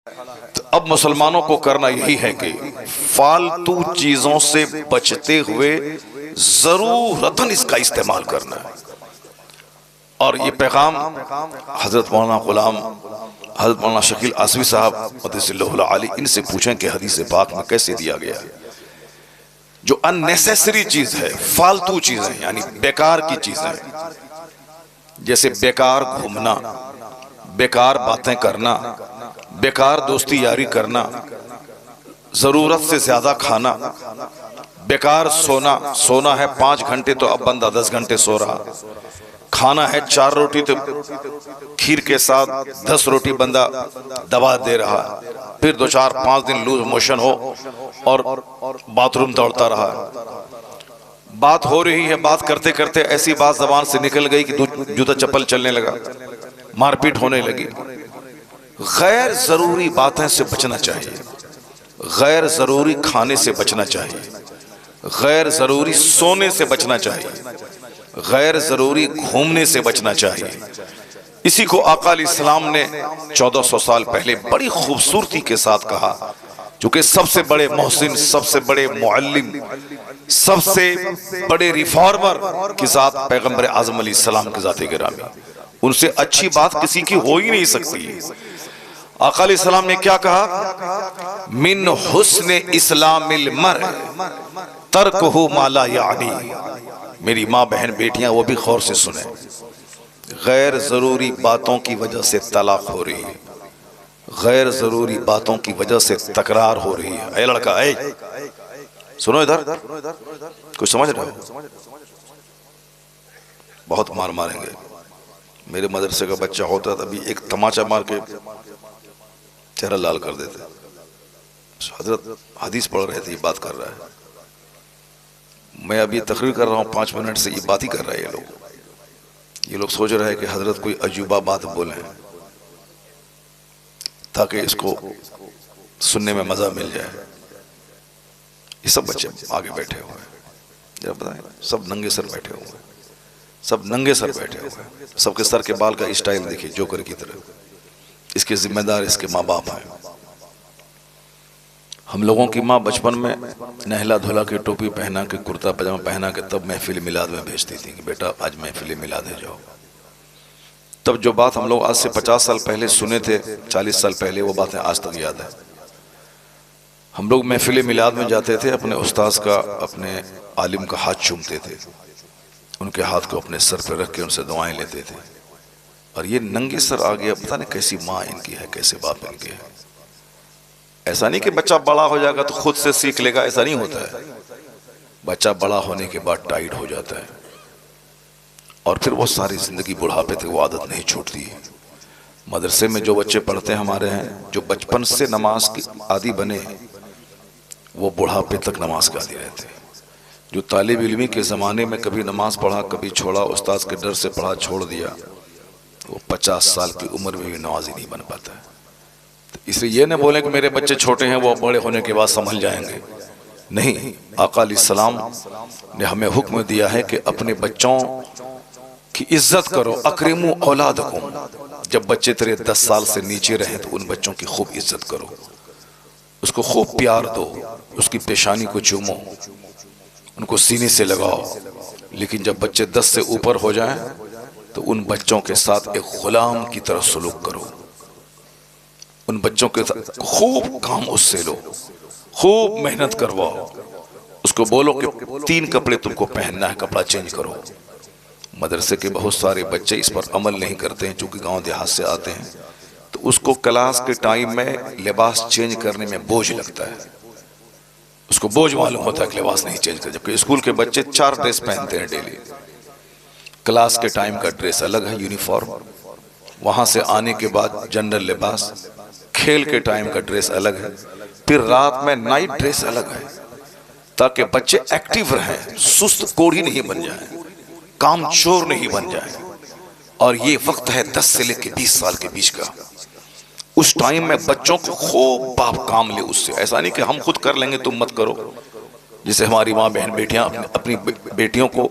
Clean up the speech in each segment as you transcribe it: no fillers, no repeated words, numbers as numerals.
तो अब मुसलमानों को करना यही है कि फालतू चीजों से बचते हुए जरूरतन इसका इस्तेमाल करना है। और ये पैगाम हजरत मौलाना गुलाम हजरत मौलाना शकील आसवी साहब मदीसल्लहुल आली इनसे पूछें कि हदीस पाक में कैसे दिया गया है। जो अननेसेसरी चीज है, फालतू चीजें यानी बेकार की चीजें, जैसे बेकार घूमना, बेकार बातें करना, बेकार दोस्ती यारी करना, जरूरत से ज्यादा खाना, बेकार सोना। सोना है 5 घंटे तो अब बंदा 10 घंटे सो रहा। खाना है 4 रोटी तो खीर के साथ 10 रोटी बंदा दबा दे रहा। फिर 2-4-5 दिन लूज मोशन हो और बाथरूम दौड़ता रहा। बात हो रही है, बात करते करते ऐसी बात जबान से निकल गई कि जूता चप्पल चलने लगा, मारपीट होने लगी। गैर जरूरी बातें से बचना चाहिए, गैर जरूरी खाने से बचना चाहिए, गैर जरूरी सोने से बचना चाहिए, गैर जरूरी घूमने से बचना चाहिए। इसी को आका अलैहिस्सलाम ने 1400 साल पहले बड़ी खूबसूरती के साथ कहा, चूंकि सबसे बड़े मोहसिन, सबसे बड़े मुअल्लिम, सबसे बड़े रिफॉर्मर की जात पैगंबर आज़म अलैहिस्सलाम की जात गिरामी, उनसे अच्छी बात किसी की हो ही नहीं सकती। आका अलैहिस्सलाम ने क्या कहा? मिन हुस्न इस्लामिल मर तर्कहु मा ला यानी। मेरी माँ बहन बेटियां वो भी गौर से सुने, गैर जरूरी बातों की वजह से तलाक हो रही है, गैर जरूरी बातों की वजह से तकरार हो रही है। ऐ लड़का, ऐ सुनो इधर, कुछ समझ रहे हो? बहुत मार मारेंगे। मेरे मदरसे का बच्चा होता तभी एक तमाचा मार के चेहरा लाल कर देते। हजरत हदीस पढ़ रहे थे, ये बात कर रहा है। मैं अभी तकरीर कर रहा हूँ, 5 मिनट से ये बात ही कर रहा है। ये लोग सोच रहे हैं कि हजरत कोई अजूबा बात बोले ताकि इसको सुनने में मजा मिल जाए। ये सब बच्चे आगे बैठे हुए हैं, जरा बताएं, सब नंगे सर बैठे हुए हैं, सब नंगे सर बैठे हुए हैं। सबके सर के बाल का स्टाइल देखिए, जोकर की तरह। इसके जिम्मेदार इसके माँ बाप हैं। हम लोगों की माँ बचपन में नहला धुला के, टोपी पहना के, कुर्ता पजामा पहना के तब महफिल मिलाद में भेजती थी कि बेटा आज महफिल मिलाद है जाओ। तब जो बात हम लोग आज से 50 साल पहले सुने थे, 40 साल पहले, वो बातें आज तक याद है। हम लोग महफिल मिलाद में जाते थे, अपने उस्ताद का, अपने आलिम का हाथ चूमते थे, उनके हाथ को अपने सर पर रख के उनसे दुआएं लेते थे। और ये नंगे सर आ गया, पता नहीं कैसी माँ इनकी है, कैसे बाप इनके है। ऐसा नहीं कि बच्चा बड़ा हो जाएगा तो खुद से सीख लेगा, ऐसा नहीं होता है। बच्चा बड़ा होने के बाद टाइट हो जाता है और फिर वो सारी जिंदगी बुढ़ापे तक वो आदत नहीं छूटती है। मदरसे में जो बच्चे पढ़ते हैं हमारे हैं, जो बचपन से नमाज की आदी बने, वो बुढ़ापे तक नमाज के आदी रहते हैं। जो तालिब इल्मी के ज़माने में कभी नमाज पढ़ा, कभी छोड़ा, उस्ताद के डर से पढ़ा छोड़ दिया, वो 50 साल की उम्र में भी नमाजी नहीं बन पाता है। तो इसलिए ये न बोले कि मेरे बच्चे छोटे हैं, वो बड़े होने के बाद संभल जाएंगे। नहीं, आका अलैहिस्सलाम ने हमें हुक्म दिया है कि अपने बच्चों की इज्जत करो। अकरिमु औलादकुम। जब बच्चे तेरे 10 साल से नीचे रहें तो उन बच्चों की खूब इज्जत करो, उसको खूब प्यार दो, उसकी पेशानी को चूमो, उनको सीने से लगाओ। लेकिन जब बच्चे 10 से ऊपर हो जाएं तो उन बच्चों के साथ एक गुलाम की तरह सलूक करो। उन बच्चों के साथ खूब काम उससे लो, खूब मेहनत करवाओ। उसको बोलो कि 3 कपड़े तुमको पहनना है, कपड़ा चेंज करो। मदरसे के बहुत सारे बच्चे इस पर अमल नहीं करते हैं, चूंकि गांव देहात से आते हैं, तो उसको क्लास के टाइम में लिबास चेंज करने में बोझ लगता है। उसको बोझ मालूम होता है कि लिबास नहीं चेंज कर, जबकि स्कूल के बच्चे 4 ड्रेस पहनते हैं डेली। क्लास के टाइम का ड्रेस अलग है, यूनिफॉर्म, वहां से आने के बाद जनरल लिबास, खेल के टाइम का ड्रेस अलग है, फिर रात में नाइट ड्रेस अलग है, ताकि बच्चे एक्टिव रहें, सुस्त कोढ़ी नहीं बन जाए, काम चोर नहीं बन जाए। और ये वक्त है 10 से लेकर 20 साल के बीच का। उस टाइम में बच्चों को खूब बाप काम ले उससे। ऐसा नहीं कि हम खुद कर लेंगे तुम मत करो, जिसे हमारी माँ बहन बेटियां अपनी बेटियों को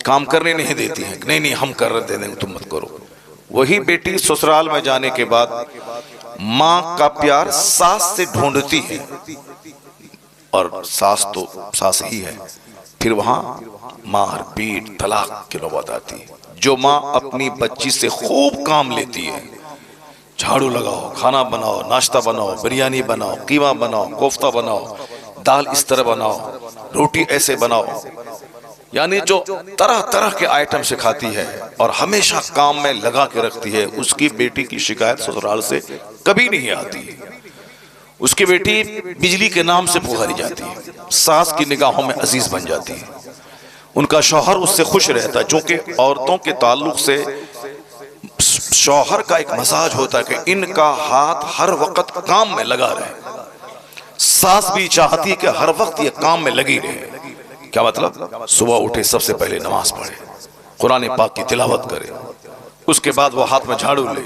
काम करने नहीं देती हैं। नहीं नहीं हम कर दे देंगे तुम मत करो। वही बेटी ससुराल में जाने के बाद माँ का प्यार सास से ढूंढती है, और सास तो सास ही है, फिर वहां मार पीट तलाक की नौबत आती है। जो माँ अपनी बच्ची से खूब काम लेती है, झाड़ू लगाओ, खाना बनाओ, नाश्ता बनाओ, बिरयानी बनाओ, कीमा बनाओ, कोफ्ता बनाओ, दाल इस तरह बनाओ, रोटी ऐसे बनाओ, यानी जो तरह तरह के आइटम सिखाती है और हमेशा काम में लगा के रखती है, उसकी बेटी की शिकायत ससुराल से कभी नहीं आती। उसकी बेटी बिजली के नाम से पुकारी जाती है, सास की निगाहों में अजीज बन जाती है, उनका शौहर उससे खुश रहता है। चूंकि औरतों के ताल्लुक से शौहर का एक मजाज होता है कि इनका हाथ हर वक्त काम में लगा रहे, सास भी चाहती है कि हर वक्त ये काम में लगी रहे। क्या मतलब? सुबह उठे सबसे पहले नमाज पढ़े, कुरान पाक की तिलावत करे, उसके बाद वो हाथ में झाड़ू ले।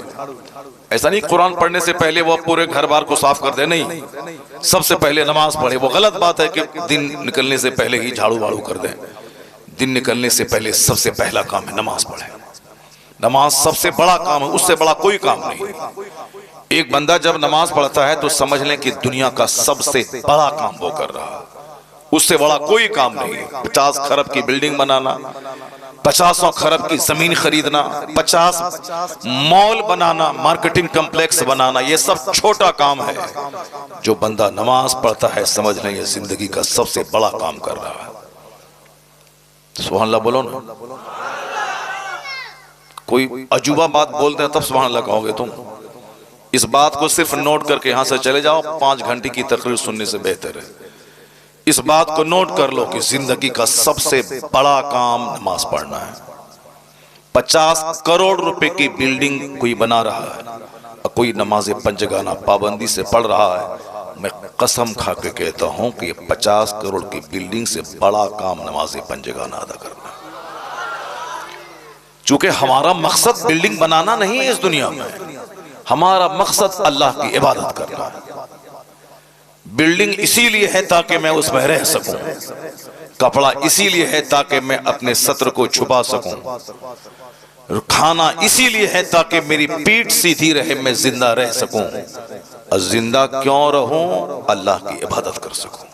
ऐसा नहीं कुरान पढ़ने से पहले वो पूरे घर बार को साफ कर दे, नहीं, सबसे पहले नमाज पढ़े। वो गलत बात है कि दिन निकलने से पहले ही झाड़ू वाड़ू कर दें। दिन निकलने से पहले सबसे पहला काम है नमाज पढ़े। नमाज सबसे बड़ा काम है, उससे बड़ा कोई काम नहीं। एक बंदा जब नमाज पढ़ता है तो समझ लें कि दुनिया का सबसे बड़ा काम वो कर रहा है, उससे बड़ा कोई काम नहीं। 50 खरब की बिल्डिंग बनाना, 50 खरब की जमीन खरीदना, 50 मॉल बनाना, मार्केटिंग कॉम्प्लेक्स बनाना, ये सब छोटा काम है। जो बंदा नमाज पढ़ता है समझ लें ये जिंदगी का सबसे बड़ा काम कर रहा है। सुभान अल्लाह बोलो ना। कोई अजूबा बात बोलते हैं तब सुभान अल्लाह कहोगे तुम। इस बात को सिर्फ नोट करके यहां से चले जाओ, 5 घंटे की तकरीर सुनने से बेहतर है। इस बात को नोट कर लो कि जिंदगी का सबसे बड़ा काम नमाज पढ़ना है। 50 करोड़ रुपए की बिल्डिंग कोई बना रहा है और कोई नमाज पंजगाना पाबंदी से पढ़ रहा है, मैं कसम खा के कहता हूं कि 50 करोड़ की बिल्डिंग से बड़ा काम नमाज पंजगाना अदा करना है। चूंकि हमारा मकसद बिल्डिंग बनाना नहीं है इस दुनिया में, हमारा मकसद अल्लाह की इबादत करना है। बिल्डिंग इसीलिए है ताकि मैं उसमें रह सकूं, कपड़ा इसीलिए है ताकि मैं अपने सत्र को छुपा सकूं, खाना इसीलिए है ताकि मेरी पीठ सीधी रहे, मैं जिंदा रह सकूं। और जिंदा क्यों रहूं? अल्लाह की इबादत कर सकूं।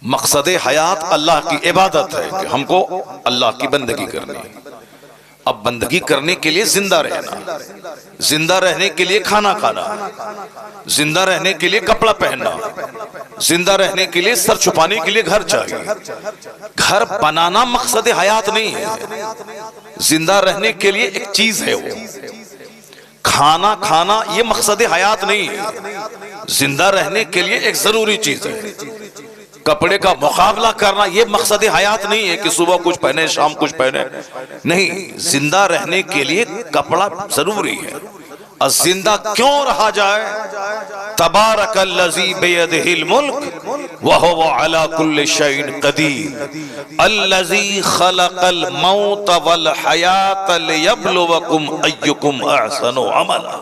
मकसद हयात अल्लाह की इबादत है कि हमको अल्लाह की बंदगी करनी है। अब बंदगी करने के लिए जिंदा रहना, जिंदा रहने के लिए खाना खाना, जिंदा रहने के लिए कपड़ा पहनना, जिंदा रहने के लिए सर छुपाने के लिए घर चाहिए। घर बनाना मकसद हयात नहीं है, जिंदा रहने के लिए एक चीज है वो। खाना खाना ये मकसद हयात नहीं है, जिंदा रहने के लिए एक जरूरी चीज है। कपड़े का मुकाबला करना ये मकसद हयात नहीं है कि सुबह कुछ पहने शाम कुछ पहने, नहीं, जिंदा रहने के लिए कपड़ा जरूरी है। और जिंदा क्यों रहा जाए? तबारकल्लज़ी बियदिहिल मुल्क व हुवा अला कुल्लि शैइन क़दीर अल्लज़ी खलक़ल मौत वल हयात लियब्लुवकुम अय्युकुम अहसनु अमला।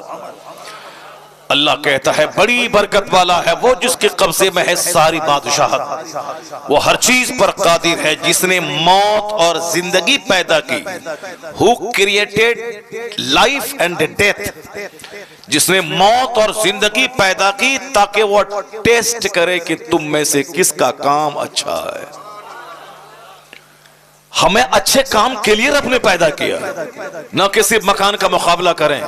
अल्लाह कहता है बड़ी बरकत वाला है वो जिसके कब्जे में है सारी बादशाहत, वो हर चीज पर कादिर है, जिसने मौत और जिंदगी पैदा की। Who created life and death, जिसने मौत और जिंदगी पैदा की ताकि वो टेस्ट करे कि तुम में से किसका काम अच्छा है। हमें अच्छे काम के लिए रब ने पैदा किया, न कि सिर्फ मकान का मुकाबला करें।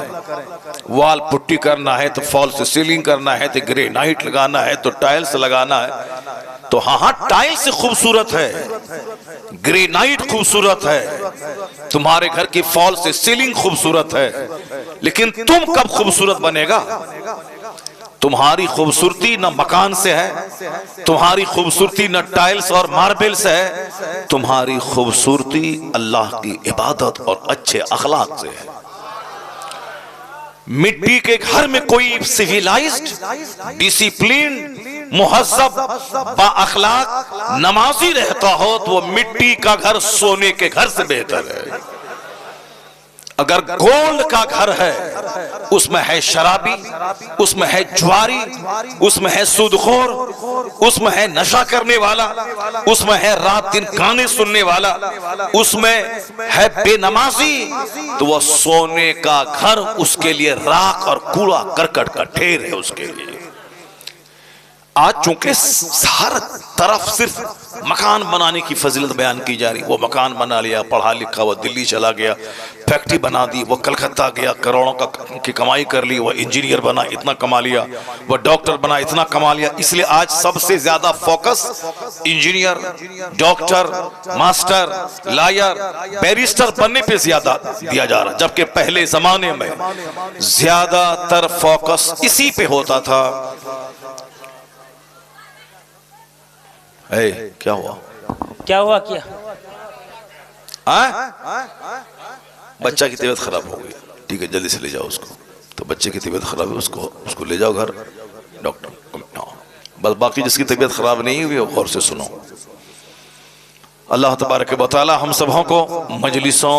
वॉल पुट्टी करना है तो फॉल से सीलिंग करना है, तो ग्रेनाइट लगाना है, तो टाइल्स लगाना है। तो हाँ, टाइल्स खूबसूरत है, ग्रेनाइट खूबसूरत है, तुम्हारे घर की फॉल से सीलिंग खूबसूरत है, लेकिन तुम कब खूबसूरत बनेगा? तुम्हारी खूबसूरती न मकान से है, तुम्हारी खूबसूरती न टाइल्स और मार्बल से है, तुम्हारी खूबसूरती अल्लाह की इबादत और अच्छे अखलाक से है। मिट्टी के घर में कोई सिविलाइज्ड, डिसिप्लिन, मुहज्जब, बाअखलाक, नमाजी रहता हो तो वो मिट्टी का घर सोने के घर से बेहतर है। अगर गोल्ड का घर है उसमें है शराबी, उसमें है जुआरी, उसमें है सूदखोर, उसमें है नशा करने वाला, उसमें है रात दिन गाने सुनने वाला, उसमें है बेनमाजी, तो वह सोने का घर उसके लिए राख और कूड़ा करकट का ढेर है उसके लिए। आज चूंकि हर तरफ सिर्फ मकान बनाने की फजीलत बयान की जा रही, वो मकान बना लिया, पढ़ा लिखा, वो दिल्ली चला गया, फैक्ट्री बना दी, वो कलकत्ता गया, करोड़ों की कमाई कर ली, वो इंजीनियर बना, इतना कमा लिया, वो डॉक्टर बना, इतना कमा लिया। इसलिए आज सबसे ज्यादा focus engineer, doctor, master, lawyer, barrister बनने पे ज्यादा दिया जा रहा, जबकि पहले जमाने में ज्यादातर फोकस इसी पे होता था। क्या हुआ? क्या हुआ? क्या बच्चा की तबीयत खराब हो गई, ठीक है जल्दी से ले जाओ उसको। तो बच्चे की तबीयत खराब है, उसको ले जाओ घर डॉक्टर। बस बाकी जिसकी तबीयत खराब नहीं हुई वो गौर से सुनो। अल्लाह तबारक व तआला हम सबों को मजलिसों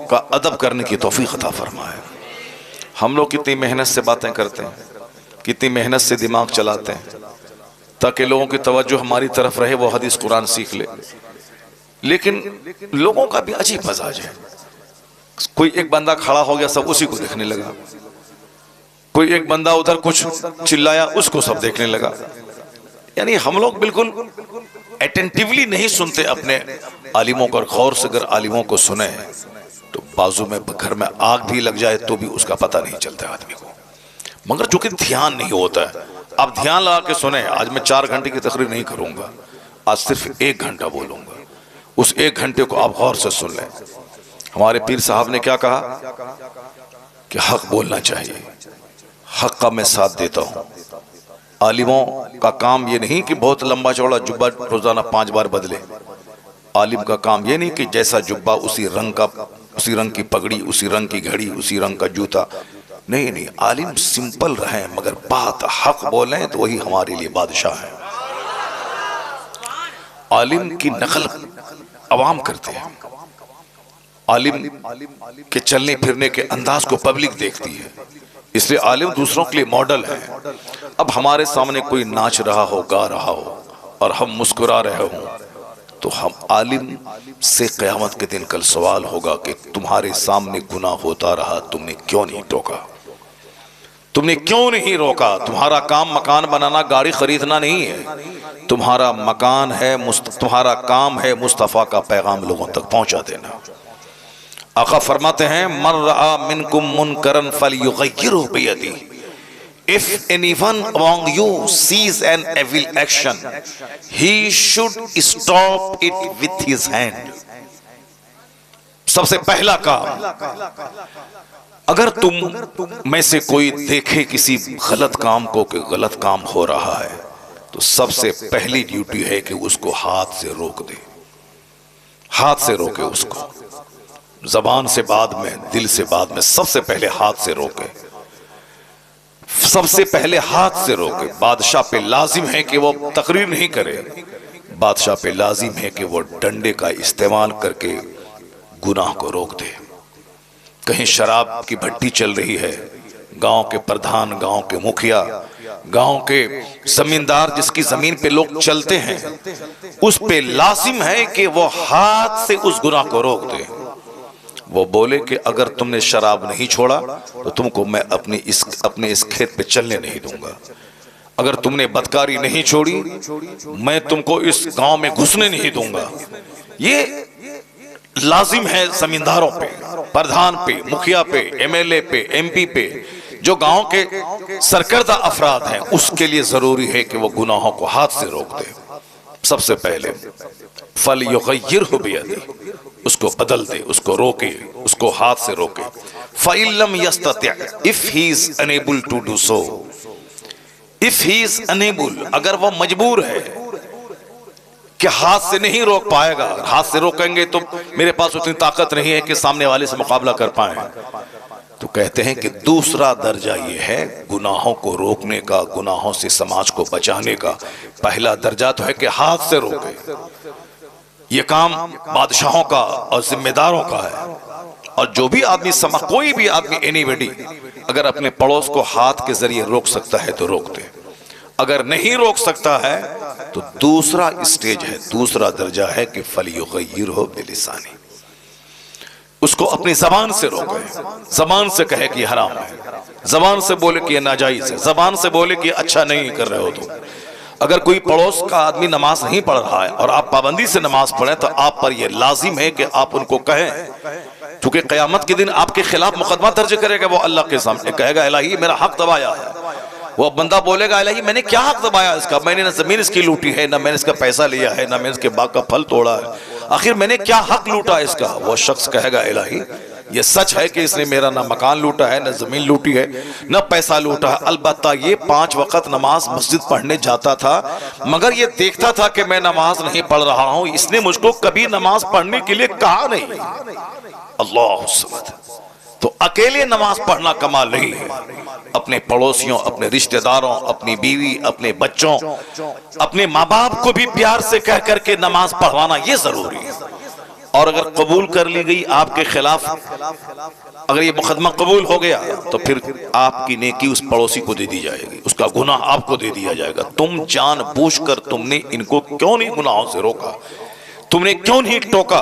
का अदब करने की तौफीक अता फरमाए। हम लोग कितनी मेहनत से बातें करते हैं, कितनी मेहनत से दिमाग चलाते हैं ताकि लोगों की तवज्जो हमारी तरफ रहे, वो हदीस कुरान सीख ले। लेकिन लोगों का भी अजीब मजाज है। कोई एक बंदा खड़ा हो गया, सब उसी को देखने लगा। कोई एक बंदा उधर कुछ चिल्लाया, उसको सब देखने लगा। यानी हम लोग बिल्कुल अटेंटिवली नहीं सुनते अपने आलिमों को। और गौर से अगर आलिमों को सुने तो बाजू में घर में आग भी लग जाए तो भी उसका पता नहीं चलता आदमी को, मगर चूंकि ध्यान नहीं होता है। अब ध्यान लगा के सुने। आज मैं 4 घंटे की तकरीर नहीं करूंगा, आज सिर्फ 1 घंटा बोलूंगा। उस 1 घंटे को आप गौर से सुन लें। हमारे पीर साहब ने क्या कहा कि हक बोलना चाहिए, हक का मैं साथ देता हूं। आलिमों का काम ये नहीं कि बहुत लंबा चौड़ा जुब्बा रोजाना 5 बार बदले। आलिम का काम ये नहीं कि जैसा जुब्बा उसी रंग का, उसी रंग की पगड़ी, उसी रंग की घड़ी, उसी रंग का जूता। नहीं, आलिम सिंपल रहे मगर बात हक बोलें तो वही हमारे लिए बादशाह है। आलिम की नकल अवाम करते हैं, आलिम के चलने फिरने के अंदाज को पब्लिक देखती है, इसलिए आलिम दूसरों के लिए मॉडल है। अब हमारे सामने कोई नाच रहा हो, गा रहा हो और हम मुस्कुरा रहे हों तो हम आलिम से क़यामत के दिन कल सवाल होगा कि तुम्हारे सामने गुनाह होता रहा, तुमने क्यों नहीं टोका, तुमने क्यों नहीं रोका। तुम्हारा काम मकान बनाना, गाड़ी खरीदना नहीं है। तुम्हारा मकान है, तुम्हारा काम है मुस्तफ़ा का पैगाम लोगों तक पहुंचा देना। आका फरमाते हैं मन रआ मिनकुम मुनकरन फलयुगय्यिरहु बियदिही। If anyone among you sees an evil action, he should stop it with his hand. सबसे पहला काम, अगर तुम में से कोई देखे किसी गलत काम को कि गलत काम हो रहा है तो सबसे पहली ड्यूटी है कि उसको हाथ से रोक दे। हाथ से रोके उसको, जबान से बाद में, दिल से बाद में, सबसे पहले हाथ से रोके। सबसे पहले हाथ से रोके। बादशाह पे लाजिम है कि वो तकरीर नहीं करे, बादशाह पे लाजिम है कि वो डंडे का इस्तेमाल करके गुनाह को रोक दे। कहीं शराब की भट्टी चल रही है, गांव के प्रधान, गांव के मुखिया, गांव के जमींदार जिसकी जमीन पे लोग चलते हैं, उस पे लाजिम है कि वो हाथ से उस गुनाह को रोक दे। वो बोले कि अगर तुमने शराब नहीं छोड़ा तो तुमको मैं अपने इस खेत पे चलने नहीं दूंगा। अगर तुमने बदकारी नहीं छोड़ी मैं तुमको इस गांव में घुसने नहीं दूंगा। ये लाजिम है जमींदारों पे, प्रधान पे, मुखिया पे, एमएलए पे, एमपी पे, जो गांव के सरकर्दा अफराद हैं, उसके लिए जरूरी है कि वो गुनाहों को हाथ से रोक दे। सबसे पहले फलयुगय्यिरहु बियदिही, उसको बदल दे, उसको रोके, उसको हाथ से रोके। फ़इल्लम यस्तति', if he is unable to do so, if he is unable, अगर वो मजबूर है कि हाथ से नहीं रोक पाएगा, हाथ से रोकेंगे तो मेरे पास उतनी ताकत नहीं है कि सामने वाले से मुकाबला कर पाए, तो कहते हैं कि दूसरा दर्जा ये है गुनाहों को रोकने का, गुनाहों से समाज को बचाने का। पहला दर्जा तो है कि हाथ से रोके। ये काम बादशाहों का और जिम्मेदारों का है। और जो भी आदमी कोई भी आदमी एनीबॉडी अगर अपने पड़ोस को हाथ के जरिए रोक सकता है तो रोक दे, अगर नहीं रोक सकता है तो दूसरा स्टेज है, दूसरा दर्जा है कि फलयुगय्यिरहु बिलिसानी, उसको अपनी जबान से रोके, जबान से कहे कि हराम है, जबान से बोले कि ये नाजायज है, जबान से बोले कि अच्छा नहीं कर रहे हो तुम। अगर कोई पड़ोस का आदमी नमाज नहीं पढ़ रहा है और आप पाबंदी से नमाज पढ़ें तो आप पर यह लाजिम है कि आप उनको कहें, क्योंकि क़यामत के दिन आपके खिलाफ मुकदमा दर्ज करेगा वो अल्लाह के सामने, कहेगा इलाही मेरा हक दबाया है। वो बंदा बोलेगा इलाही मैंने क्या हक दबाया इसका, मैंने ना जमीन इसकी लूटी है, ना मैंने इसका पैसा लिया है, ना मैंने इसके बाग का फल तोड़ा है, आखिर मैंने क्या हक लूटा इसका। वो शख्स कहेगा इलाही ये सच है कि इसने मेरा ना मकान लूटा है, ना जमीन लूटी है, ना पैसा लूटा है, अलबत्ता ये 5 वक्त नमाज मस्जिद पढ़ने जाता था, मगर ये देखता था कि मैं नमाज नहीं पढ़ रहा हूं, इसने मुझको कभी नमाज पढ़ने के लिए कहा नहीं। अल्लाह समद। तो अकेले नमाज पढ़ना कमाल नहीं है, अपने पड़ोसियों, अपने रिश्तेदारों, अपनी बीवी, अपने बच्चों, अपने माँ बाप को भी प्यार से कह करके नमाज पढ़वाना ये जरूरी है। और अगर कबूल कर ली गई आपके खिलाफ, अगर ये मुकदमा कबूल हो गया तो फिर आपकी नेकी उस पड़ोसी को दे दी जाएगी, उसका गुनाह आपको दे दिया जाएगा। तुम जानबूझकर तुमने इनको क्यों नहीं गुनाहों से रोका, तुमने क्यों नहीं टोका।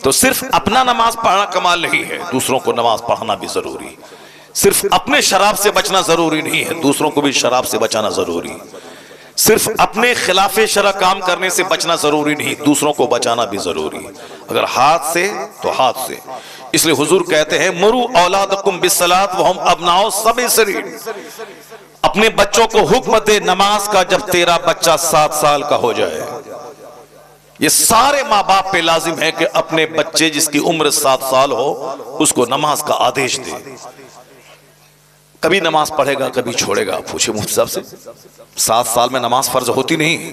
तो सिर्फ अपना नमाज पढ़ना कमाल नहीं है, दूसरों को नमाज पढ़ाना भी जरूरी है। सिर्फ अपने शराब से बचना जरूरी नहीं है, दूसरों को भी शराब से बचाना जरूरी है। सिर्फ अपने खिलाफे शरा काम करने से बचना जरूरी नहीं, दूसरों को बचाना भी जरूरी है। अगर हाथ से तो हाथ से, इसलिए हुजूर कहते हैं मुरू औलादकुम बिस्सलात वहुम अबनाउ सब'i सरीन, अपने बच्चों को हुक्म दे नमाज का जब तेरा बच्चा 7 साल का हो जाए। ये सारे माँ बाप पे लाजिम है कि अपने बच्चे जिसकी उम्र 7 साल हो उसको नमाज का आदेश दे। कभी नमाज पढ़ेगा कभी छोड़ेगा, पूछे मुफ्ती साहब से। 7 साल में नमाज फर्ज होती नहीं,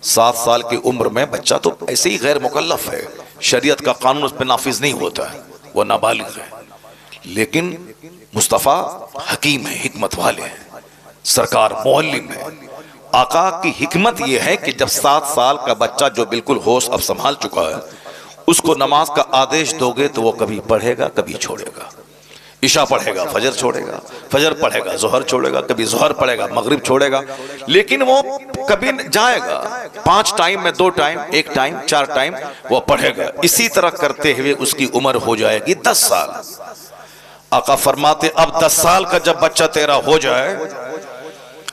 7 साल की उम्र में बच्चा तो ऐसे ही गैर मुकल्लफ है, शरीयत का कानून उस पर नाफिज नहीं होता है, वो नाबालिग है। लेकिन मुस्तफ़ा हकीम है, हिकमत वाले हैं, सरकार मुअल्लिम है। आका की हिकमत यह है कि जब 7 साल का बच्चा जो बिल्कुल होश अब संभाल चुका है उसको नमाज का आदेश दोगे तो वो कभी पढ़ेगा कभी छोड़ेगा। इशा पढ़ेगा फजर छोड़ेगा, फजर पढ़ेगा जोहर छोड़ेगा, कभी जोहर पढ़ेगा मगरिब छोड़ेगा, लेकिन वो कभी जाएगा 5 टाइम में 2 टाइम, 1 टाइम, 4 टाइम वो पढ़ेगा। इसी तरह करते हुए उसकी उम्र हो जाएगी 10 साल। आका फरमाते अब 10 साल का जब बच्चा तेरा हो जाए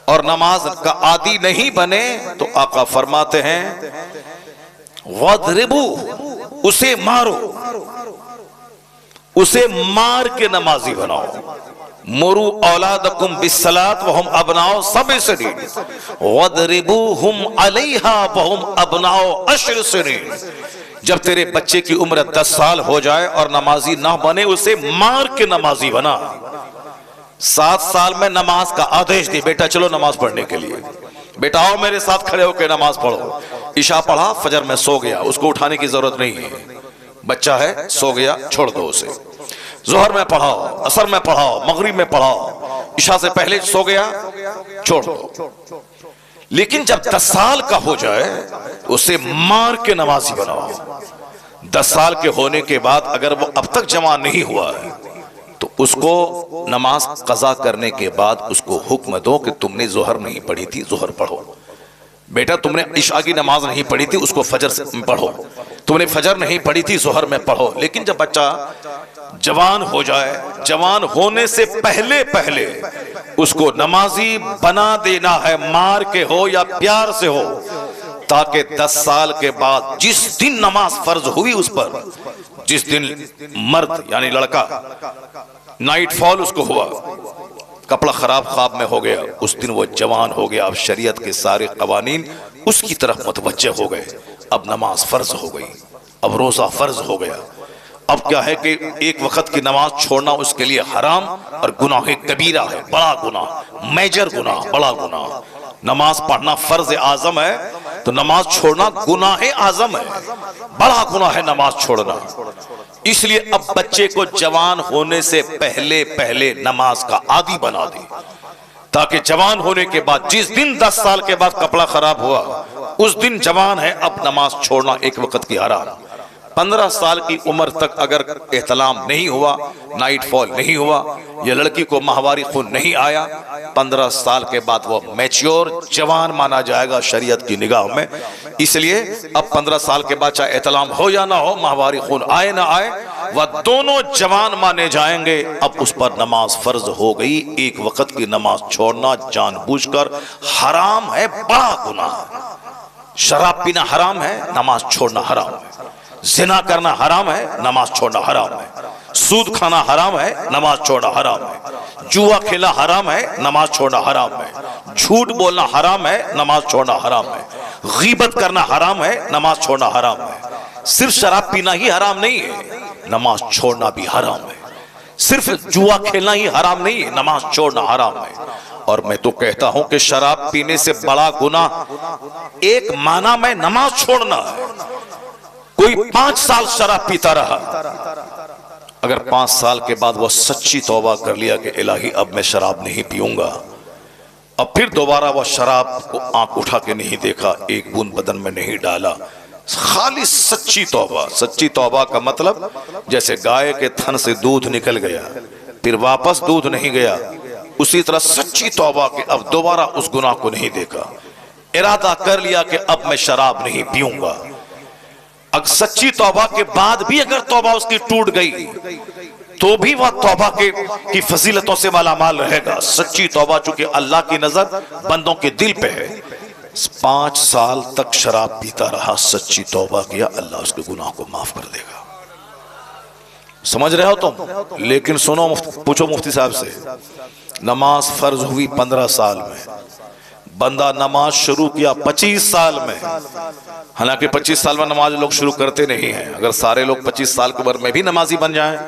और नमाज का आदी नहीं बने तो आका फरमाते हैं वद्रिबू, उसे मारो, उसे मार के नमाजी बनाओ। मुरू औलादकुम बिस्सलात वहुम अबनाउ सब'i सरीन वद्रिबूहुम अलैहा वहुम अबनाउ 10 सरीन। जब तेरे बच्चे की उम्र 10 साल हो जाए और नमाजी ना बने उसे मार के नमाजी बना। 7 साल में नमाज का आदेश दे, बेटा चलो नमाज पढ़ने के लिए, बेटा आओ मेरे साथ खड़े होकर नमाज पढ़ो। इशा पढ़ा फजर में सो गया, उसको उठाने की जरूरत नहीं है, बच्चा है सो गया छोड़ दो उसे। जोहर में पढ़ाओ, असर में पढ़ाओ, मगरिब में पढ़ाओ, इशा से पहले सो गया छोड़ दो। लेकिन जब 10 साल का हो जाए उसे मार के नमाजी बनाओ। 10 साल के होने के बाद अगर वो अब तक जवान नहीं हुआ है तो उसको नमाज कज़ा करने के बाद उसको हुक्म दो कि तुमने जोहर नहीं पढ़ी थी जोहर पढ़ो, बेटा तुमने इशा की नमाज नहीं पढ़ी थी उसको फजर से पढ़ो, तुमने फजर नहीं पढ़ी थी जोहर में पढ़ो। लेकिन जब बच्चा जवान हो जाए, जवान होने से पहले पहले उसको नमाजी बना देना है, मार के हो या प्यार से हो, ताकि 10 साल के बाद जिस दिन नमाज फर्ज हुई उस पर, जिस दिन मर्द यानी लड़का नाइट फॉल उसको हुआ, कपड़ा खराब ख्वाब में हो गया, उस दिन वो जवान हो गया। अब शरीयत के सारे कवानीन उसकी तरफ मुतवज्जे हो गए। अब नमाज फर्ज हो गई, अब रोजा फर्ज हो गया। अब क्या है कि एक वक्त की नमाज छोड़ना उसके लिए हराम और गुनाह कबीरा है, बड़ा गुनाह, मेजर गुनाह, बड़ा गुनाह। नमाज पढ़ना फर्ज आजम है तो नमाज छोड़ना गुनाह आजम है, बड़ा गुनाह है नमाज छोड़ना। इसलिए अब बच्चे को जवान होने से पहले पहले नमाज का आदी बना दे, ताकि जवान होने के बाद जिस दिन 10 साल के बाद कपड़ा खराब हुआ उस दिन जवान है, अब नमाज छोड़ना एक वक्त की हराम। 15 साल की उम्र तक अगर एहतलाम नहीं हुआ, नाइट फॉल नहीं हुआ, या लड़की को माहवारी खून नहीं आया, 15 साल के बाद वो मैच्योर जवान माना जाएगा शरीयत की निगाह में। इसलिए अब 15 साल के बाद चाहे एहतलाम हो या ना हो, माहवारी खून आए ना आए, वह दोनों जवान माने जाएंगे। अब उस पर नमाज फर्ज हो गई। एक वक्त की नमाज छोड़ना जानबूझकर हराम है, बड़ा गुनाह। शराब पीना हराम है, नमाज छोड़ना हराम है। जिना करना हराम है, नमाज छोड़ना हराम है। सूद खाना हराम है, नमाज छोड़ना हराम है। जुआ खेलना हराम है, नमाज छोड़ना हराम है। झूठ बोलना हराम है, नमाज छोड़ना हराम है। गीबत करना हराम है, नमाज छोड़ना हराम है। सिर्फ शराब पीना ही हराम नहीं है, नमाज छोड़ना भी हराम है। सिर्फ जुआ खेलना ही हराम नहीं है, नमाज छोड़ना हराम है। और मैं तो कहता हूं कि शराब पीने से बड़ा गुनाह एक माना में नमाज छोड़ना है। कोई 5 साल शराब पीता रहा, अगर 5 साल के बाद वह सच्ची तौबा कर लिया कि इलाही अब मैं शराब नहीं पीऊंगा, अब फिर दोबारा वह शराब को आंख उठा के नहीं देखा, एक बूंद बदन में नहीं डाला, खाली सच्ची तौबा। सच्ची तौबा का मतलब जैसे गाय के थन से दूध निकल गया फिर वापस दूध नहीं गया, उसी तरह सच्ची तौबा कि अब दोबारा उस गुनाह को नहीं देखा, इरादा कर लिया कि अब मैं शराब नहीं पीऊंगा। अगर सच्ची तौबा के बाद भी अगर तौबा उसकी टूट गई तो भी वह तौबा की फजीलतों से मालामाल रहेगा। सच्ची तौबा चूंकि अल्लाह की नजर बंदों के दिल पे है। 5 साल तक शराब पीता रहा, सच्ची तौबा किया, अल्लाह उसके गुनाह को माफ कर देगा। समझ रहे हो तुम? लेकिन सुनो, पूछो मुफ्ती साहब से, नमाज फर्ज हुई 15 साल में, बंदा नमाज शुरू किया 25 साल में। हालांकि 25 साल में नमाज लोग शुरू करते नहीं हैं। अगर सारे लोग 25 साल की उम्र में भी नमाजी बन जाएं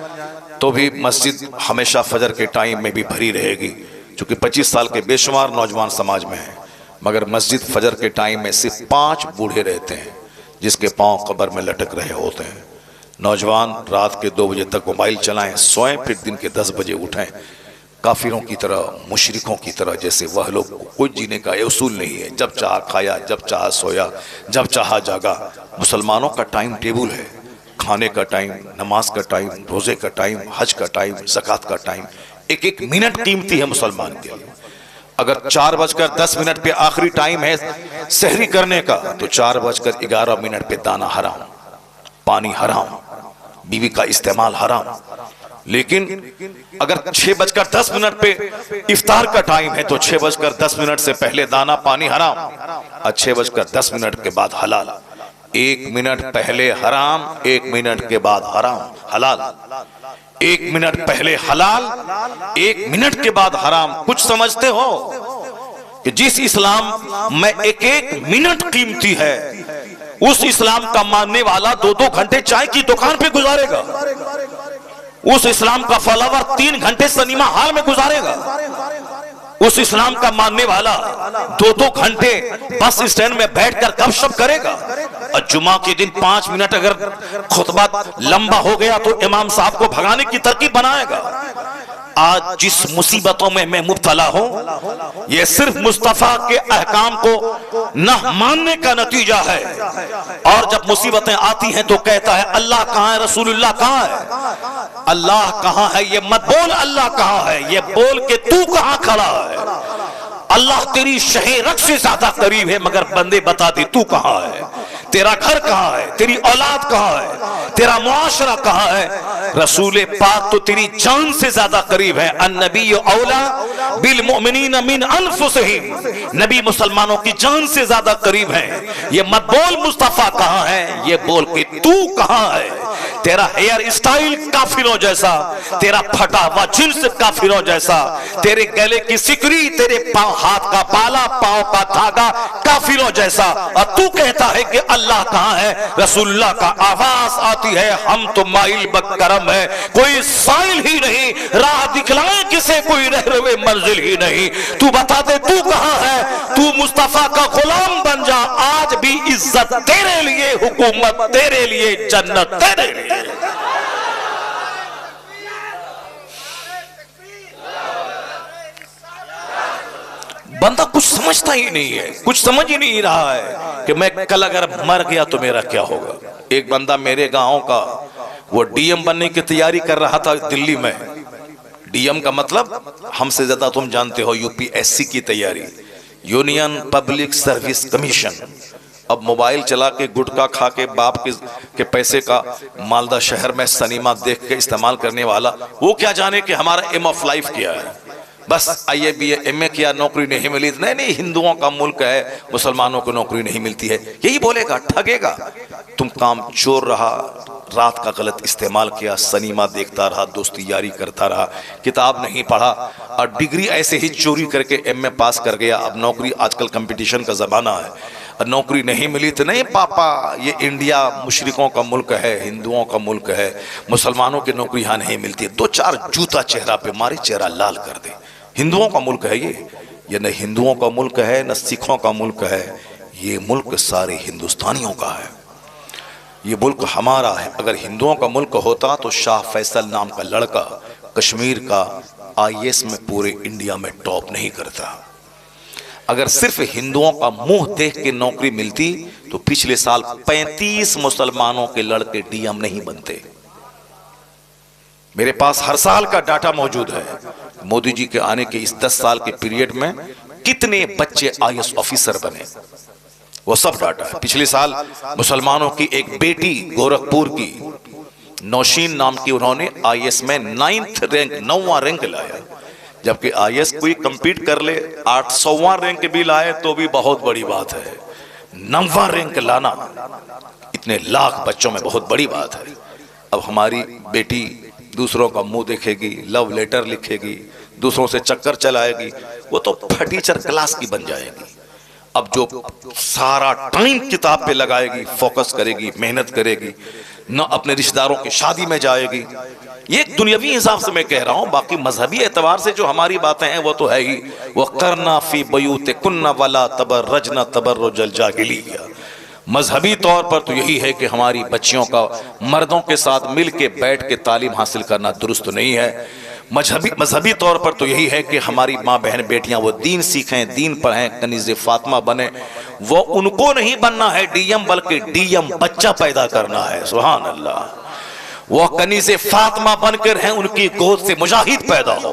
तो भी मस्जिद हमेशा फजर के टाइम में भी भरी रहेगी, क्योंकि 25 साल के बेशुमार नौजवान समाज में हैं, मगर मस्जिद फजर के टाइम में सिर्फ 5 बूढ़े रहते हैं जिसके पांव कब्र में लटक रहे होते हैं। नौजवान रात के 2 बजे तक मोबाइल चलाएं, सोएं, फिर दिन के 10 बजे उठें। काफिरों की तरह, मुशरिकों की तरह, जैसे वह लोग कोई जीने का ये उसूल नहीं है, जब चाह खाया, जब चाह सोया, जब चाह जागा। मुसलमानों का टाइम टेबल है, खाने का टाइम, नमाज का टाइम, रोजे का टाइम, हज का टाइम, ज़कात का टाइम। एक एक मिनट कीमती है मुसलमान के लिए। अगर 4:10 पे आखिरी टाइम है सहरी करने का, तो 4:11 पे दाना हराम, पानी हराम, बीवी का इस्तेमाल हराम। लेकिन अगर 6:10 पे इफ्तार का टाइम है तो 6:10 से पहले दाना पानी हराम और 6:10 के बाद हलाल। 1 मिनट पहले हराम, 1 मिनट के बाद हराम हलाल। 1 मिनट पहले हलाल, 1 मिनट के बाद हराम। कुछ समझते हो कि जिस इस्लाम में एक एक मिनट कीमती है, उस इस्लाम का मानने वाला 2-2 घंटे चाय की दुकान पे गुजारेगा। उस इस्लाम का फॉलोवर 3 घंटे सिनेमा हॉल में गुजारेगा। उस इस्लाम का मानने वाला 2-2 घंटे बस स्टैंड में बैठकर गपशप करेगा। और जुमा के दिन 5 मिनट अगर खुतबा लंबा हो गया तो इमाम साहब को भगाने की तरकीब बनाएगा। आज जिस मुसीबतों में मैं मुब्तला हूं, यह सिर्फ मुस्तफा के अहकाम को न मानने का नतीजा है। और जब मुसीबतें आती हैं तो कहता है अल्लाह कहां है, रसूलुल्लाह कहां है। अल्लाह कहां है ये मत बोल, अल्लाह कहां है ये बोल के तू कहां खड़ा है। अल्लाह तेरी शहरत से ज्यादा करीब है, मगर बंदे बता दे तू कहां है, तेरा घर कहां है, तेरी औलाद कहां है, तेरा मुआशरा कहां है। रसूल पाक तो तेरी जान से ज्यादा करीब है। अन्नबी औला बिल मोमिनीन मिन अनफुसिहिम, नबी मुसलमानों की जान से ज्यादा करीब है। ये मत बोल मुस्तफा कहां है, ये बोल के तू कहां है। तेरा हेयर स्टाइल काफिरों जैसा, तेरा फटा हुआ जींस काफिरों जैसा, तेरे गले की सिकरी, तेरे पांव हाथ का बाला, पांव का धागा काफिरों जैसा। और तू कहता है कि अल्लाह कहां है। रसूलुल्लाह का आवाज आती है हम तो माइल बकरम है, कोई साइल ही नहीं, राह दिखलाए किसे कोई रह रहे मंजिल ही नहीं। तू बता दे तू कहां है। तू मुस्तफा का गुलाम बन जा, आज भी इज्जत तेरे लिए, हुकूमत तेरे लिए, जन्नत तेरे लिए। बंदा कुछ समझता ही नहीं है, कुछ समझ ही नहीं रहा है कि मैं कल अगर मर गया तो मेरा क्या होगा। एक बंदा मेरे गांव का, वो डीएम बनने की तैयारी कर रहा था दिल्ली में। डीएम का मतलब हमसे ज्यादा तुम जानते हो, यूपीएससी की तैयारी, यूनियन पब्लिक सर्विस कमीशन। अब मोबाइल चला के, गुटखा खा के, बाप के पैसे का मालदा शहर में सिनेमा देख के इस्तेमाल करने वाला, वो क्या जाने कि हमारा एम ऑफ लाइफ क्या है। बस आईए बीए एमए किया, नौकरी नहीं मिली, नहीं नहीं हिंदुओं का मुल्क है, मुसलमानों को नौकरी नहीं मिलती है, यही बोलेगा, ठगेगा। तुम काम चोर रहा, रात का गलत इस्तेमाल किया, सिनेमा देखता रहा, दोस्ती यारी करता रहा, किताब नहीं पढ़ा और डिग्री ऐसे ही चोरी करके एमए पास कर गया। अब नौकरी, आजकल कंपटीशन का जमाना है, नौकरी नहीं मिली तो नहीं पापा, ये इंडिया मुशरिकों का मुल्क है, हिंदुओं का मुल्क है, मुसलमानों की नौकरी यहाँ नहीं मिलती है। दो चार जूता चेहरा पे मारे, चेहरा लाल कर दे। हिंदुओं का मुल्क है ये न हिंदुओं का मुल्क है, न सिखों का मुल्क है, ये मुल्क सारे हिंदुस्तानियों का है, ये मुल्क हमारा है। अगर हिंदुओं का मुल्क होता तो शाह फैसल नाम का लड़का कश्मीर का आईएएस में पूरे इंडिया में टॉप नहीं करता। अगर सिर्फ हिंदुओं का मुंह देख के नौकरी मिलती तो पिछले साल 35 मुसलमानों के लड़के डीएम नहीं बनते। मेरे पास हर साल का डाटा मौजूद है। मोदी जी के आने के इस 10 साल के पीरियड में कितने बच्चे आईएएस ऑफिसर बने, वो सब डाटा है। पिछले साल मुसलमानों की एक बेटी गोरखपुर की नौशीन नाम की, उन्होंने आईएएस में 9वां रैंक लाया। जबकि आईएएस कोई कंपीट कर ले 800वां रैंक भी लाए तो भी बहुत बड़ी बात है, 9वां रैंक लाना इतने लाख बच्चों में बहुत बड़ी बात है। अब हमारी बेटी दूसरों का मुंह देखेगी, लव लेटर लिखेगी, दूसरों से चक्कर चलाएगी, वो तो फटीचर क्लास की बन जाएगी। अब जो सारा टाइम किताब पे लगाएगी, फोकस करेगी, मेहनत करेगी, न अपने रिश्तेदारों की शादी में जाएगी। ये दुनियावी हिसाब से मैं कह रहा हूं, बाकी मजहबी एतबार से जो हमारी बातें हैं वो तो है ही। वो करना फी बयूते कुन्ना वाला तबर्रजना तबर्रुजल जाहिलिया। मजहबी तौर पर तो यही है कि हमारी बच्चियों का मर्दों के साथ मिल के बैठ के तालीम हासिल करना दुरुस्त नहीं है। मजहबी तौर पर तो यही है कि हमारी माँ बहन बेटियां वो दीन सीखें, दीन पढ़ें, कनीज़े फातिमा बने। वो उनको नहीं बनना है डीएम, बल्कि डीएम बच्चा पैदा करना है। सुभान अल्लाह। वो कनीज़े फातिमा बनकर हैं, उनकी गोद से मुजाहिद पैदा हो,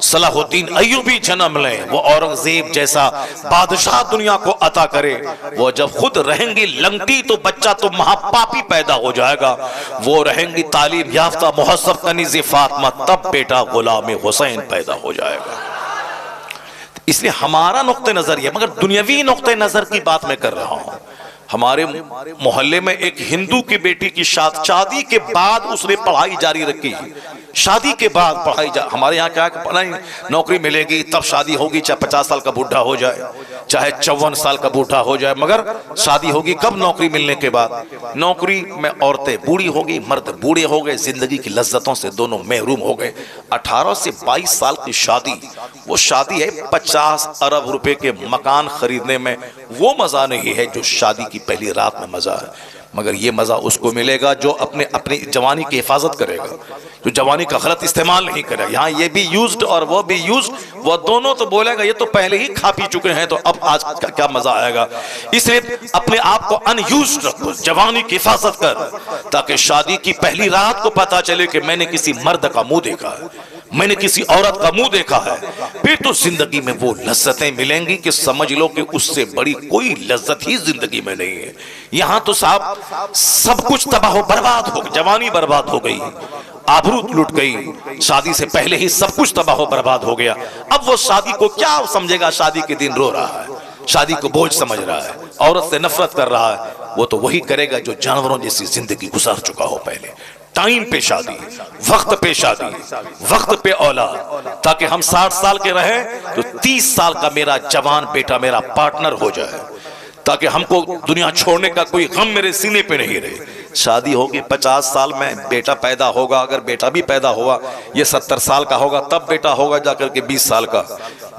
सलाहुद्दीन अय्यूबी जन्म लें, वो औरंगजेब जैसा बादशाह दुनिया को अता करे। वो जब खुद रहेंगी लंगटी तो बच्चा तो महापापी पैदा हो जाएगा। वो रहेंगी तालीम याफ्ता मुहस्सब कनीज़े फातिमा, तब बेटा गुलाम हुसैन पैदा हो जाएगा। इसलिए हमारा नुक्ते नजर ये, मगर दुनियावी नुक्ते नजर की बात मैं कर रहा हूं। हमारे मोहल्ले में एक हिंदू की बेटी की शादी के बाद उसने पढ़ाई जारी रखी। शादी के बाद पढ़ाई हमारे यहाँ क्या पढ़ाई, नौकरी मिलेगी तब शादी होगी, चाहे 50 साल का बूढ़ा हो जाए, चाहे 54 साल का बूढ़ा हो जाए, मगर शादी होगी कब? नौकरी मिलने के बाद। नौकरी में औरतें बूढ़ी हो गई, मर्द बूढ़े हो गए, जिंदगी की लज्जतों से दोनों महरूम हो गए। 18 से 22 साल की शादी, वो शादी है 50 अरब रुपए के मकान खरीदने में। वो मजा नहीं है जो शादी की पहली रात में मजा है। मगर ये मजा उसको मिलेगा जो अपनी जवानी की हिफाजत करेगा, जो जवानी का गलत इस्तेमाल नहीं करेगा। यहाँ ये भी यूज्ड और वो भी यूज्ड, वो दोनों तो बोलेगा ये तो पहले ही खा पी चुके हैं, तो अब आज का क्या मजा आएगा। इसलिए अपने आप को अनयूज्ड रखो, जवानी की हिफाजत कर, ताकि शादी की पहली रात को पता चले कि मैंने किसी मर्द का मुंह देखा है, मैंने किसी औरत का मुंह देखा है। फिर तो जिंदगी में वो लज्जतें मिलेंगी कि समझ लो कि उससे बड़ी कोई लज्जत ही जिंदगी में नहीं है। यहाँ तो साहब सब कुछ तबाह बर्बाद हो, जवानी बर्बाद हो गई, आबरू लुट गई, शादी से पहले ही सब कुछ तबाह बर्बाद हो गया। अब वो शादी को क्या समझेगा? शादी के दिन रो रहा है, शादी को बोझ समझ रहा है, औरत से नफरत कर रहा है। वो तो वही करेगा जो जानवरों जैसी जिंदगी गुजार चुका हो पहले। टाइम पे शादी, वक्त पे शादी, वक्त पे औलाद, ताकि हम 60 साल के रहे तो 30 साल का मेरा जवान बेटा मेरा पार्टनर हो जाए, ताकि हमको दुनिया छोड़ने का कोई गम मेरे सीने पे नहीं रहे। शादी होगी 50 साल में, बेटा पैदा होगा, अगर बेटा भी पैदा हुआ ये 70 साल का होगा, तब बेटा होगा जाकर के 20 साल का।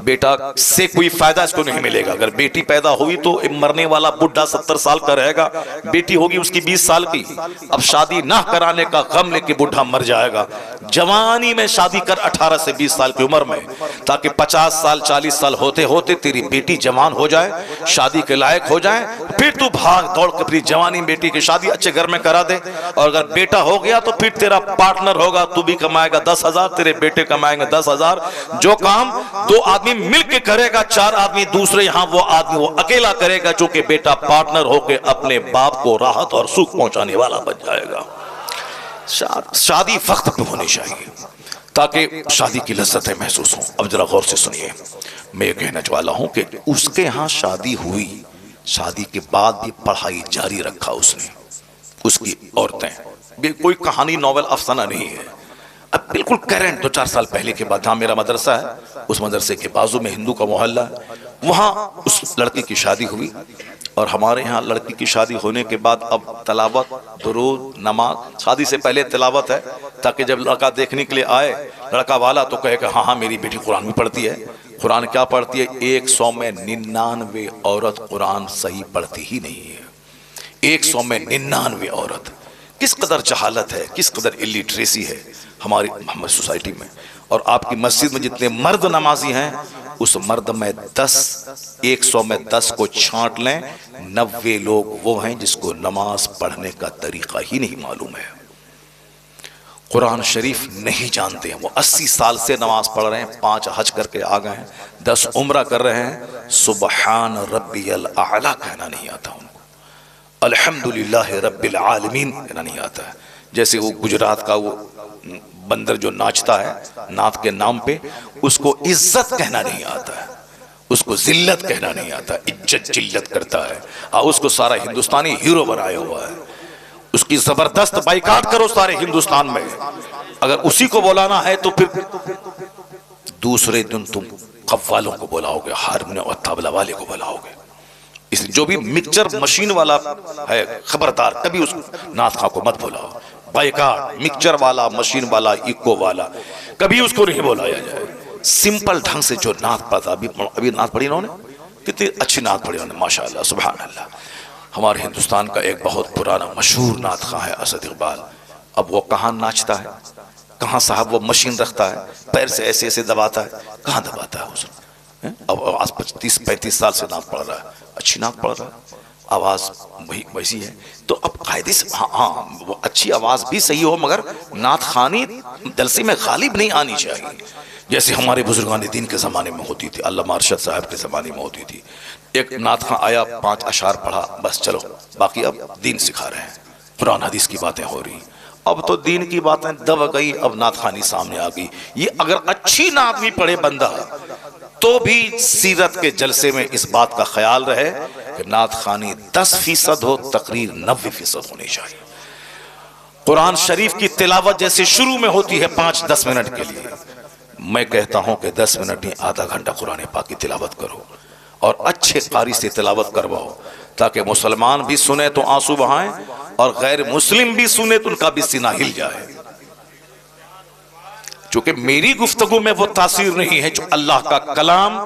बेटा से कोई फायदा इसको नहीं मिलेगा। अगर बेटी पैदा हुई तो मरने वाला बुढ़ा 70 साल का रहेगा, बेटी होगी उसकी 20 साल की। अब शादी ना कराने का गम लेके बुढ़ा मर जाएगा। जवानी में शादी कर 18 से 20 साल की उम्र में, ताकि 50 साल 40 साल होते होते तेरी बेटी जवान हो जाए, शादी के लायक हो जाए, फिर तू भाग दौड़ कर अपनी जवानी बेटी की शादी अच्छे घर में करा दे। और अगर बेटा हो गया तो फिर तेरा पार्टनर होगा, तू भी कमाएगा 10,000, तेरे बेटे कमाएंगे 10,000। जो काम 2 आदमी मिलके करेगा, 4 आदमी दूसरे यहाँ वो आदमी वो अकेला करेगा, चूंकि बेटा पार्टनर होकर अपने बाप को राहत और सुख पहुंचाने वाला बन जाएगा। शादी वक्त पे होनी चाहिए ताकि शादी की लज्जतें महसूस हों। अब जरा गौर से सुनिए, मैं ये कहना वाला हूं कि उसके यहाँ शादी हुई, शादी के बाद भी पढ़ाई जारी रखा उसने, उसकी औरतें। कोई कहानी नॉवेल अफसाना नहीं है, अब बिल्कुल करंट 2-4 साल पहले की बात। जहाँ मेरा मदरसा है, उस मदरसे के बाजू में हिंदू का मोहल्ला है, वहाँ उस लड़की की शादी हुई। और हमारे यहाँ लड़की की शादी होने के बाद अब तलावत, दुरूद, नमाज, शादी से पहले तिलावत है, ताकि जब लड़का देखने के लिए आए लड़का वाला तो कहेगा हाँ हाँ मेरी बेटी कुरान भी पढ़ती है। कुरान क्या पढ़ती है? 100 में 99 औरत कुरान सही पढ़ती ही नहीं है। 100 में 99 औरत। किस कदर जहालत है, किस कदर इलिटरेसी है हमारी सोसाइटी में। और आपकी मस्जिद में जितने मर्द नमाजी हैं, उस मर्द में 100 में 10 को छांट लें, 90 लोग वो हैं जिसको नमाज पढ़ने का तरीका ही नहीं मालूम है, कुरान शरीफ नहीं जानते हैं। वो 80 साल से नमाज पढ़ रहे हैं, 5 हज करके आ गए हैं, 10 उम्रा कर रहे हैं, सुबहान रब्बियल आला कहना नहीं आता उनको, अल्हम्दुलिल्लाह रब्बिल आलमीन कहना नहीं आता है। जैसे वो गुजरात का वो बंदर जो नाचता है नात के नाम पे, उसको इज्जत कहना नहीं आता है, उसको जिल्लत कहना नहीं आता, इज्जत जिल्लत करता है। और उसको सारा हिंदुस्तानी हीरो बनाया हुआ है। उसकी जबरदस्त बाइकाट करो सारे हिंदुस्तान में। अगर उसी को बुलाना है तो फिर दूसरे दिन तुम कव्वालों को बुलाओगे, हारमोनियम और तबला वाले को बुलाओगे। इसलिए जो भी मिक्सचर मशीन वाला है, खबरदार कभी उस नाथ खां को मत बुलाओ। बाइकाट, मिक्सचर वाला, मशीन वाला, इको वाला, कभी उसको नहीं बुलाया जाए। सिंपल ढंग से जो नाथ पढ़ता, अभी नाथ पढ़ी इन्होंने, कितनी अच्छी नाथ पढ़ी उन्होंने, माशाअल्लाह सुभान अल्लाह। हमारे हिंदुस्तान का एक बहुत पुराना मशहूर नाथ खां है असद इकबाल। अब वो कहाँ नाचता है, कहाँ साहब वो मशीन रखता है, पैर से ऐसे ऐसे दबाता है, कहाँ दबाता है उसने। अब आज 35-35 साल से नाथ पढ़ रहा है, अच्छी नाथ पढ़ रहा है, आवाज़ वही वैसी है। तो अब कायदे से हाँ वो अच्छी आवाज़ भी सही हो, मगर नाथ खानी जलसे में गालिब नहीं आनी चाहिए, जैसे हमारे बुजुर्गान दीन के ज़माने में होती थी, अल्लामा अरशद साहब के ज़माने में होती थी। एक नाथ खां आया, 5 अशार पढ़ा, बस चलो, बाकी अब दीन सिखा रहे हैं, कुरान हदीस की बातें हो रही। अब तो दीन की बातें दब गई, अब नाथ खानी सामने आ गई। ये अगर अच्छी नात भी पढ़े बंदा तो भी सीरत के जलसे में इस बात का ख्याल रहे कि नात खानी 10% हो, तकरीर 90% होनी चाहिए। कुरान शरीफ की तिलावत जैसे शुरू में होती है 5-10 मिनट के लिए, मैं कहता हूं कि 10 मिनट नहीं, आधा घंटा कुरान पाक की तिलावत करो और अच्छे कारी से तिलावत करवाओ, ताकि मुसलमान भी सुने तो आंसू बहाएं और गैर मुस्लिम भी सुने तो उनका भी सीना हिल जाए। चूंकि मेरी गुफ्तगू में वो तासीर नहीं है जो अल्लाह का कलाम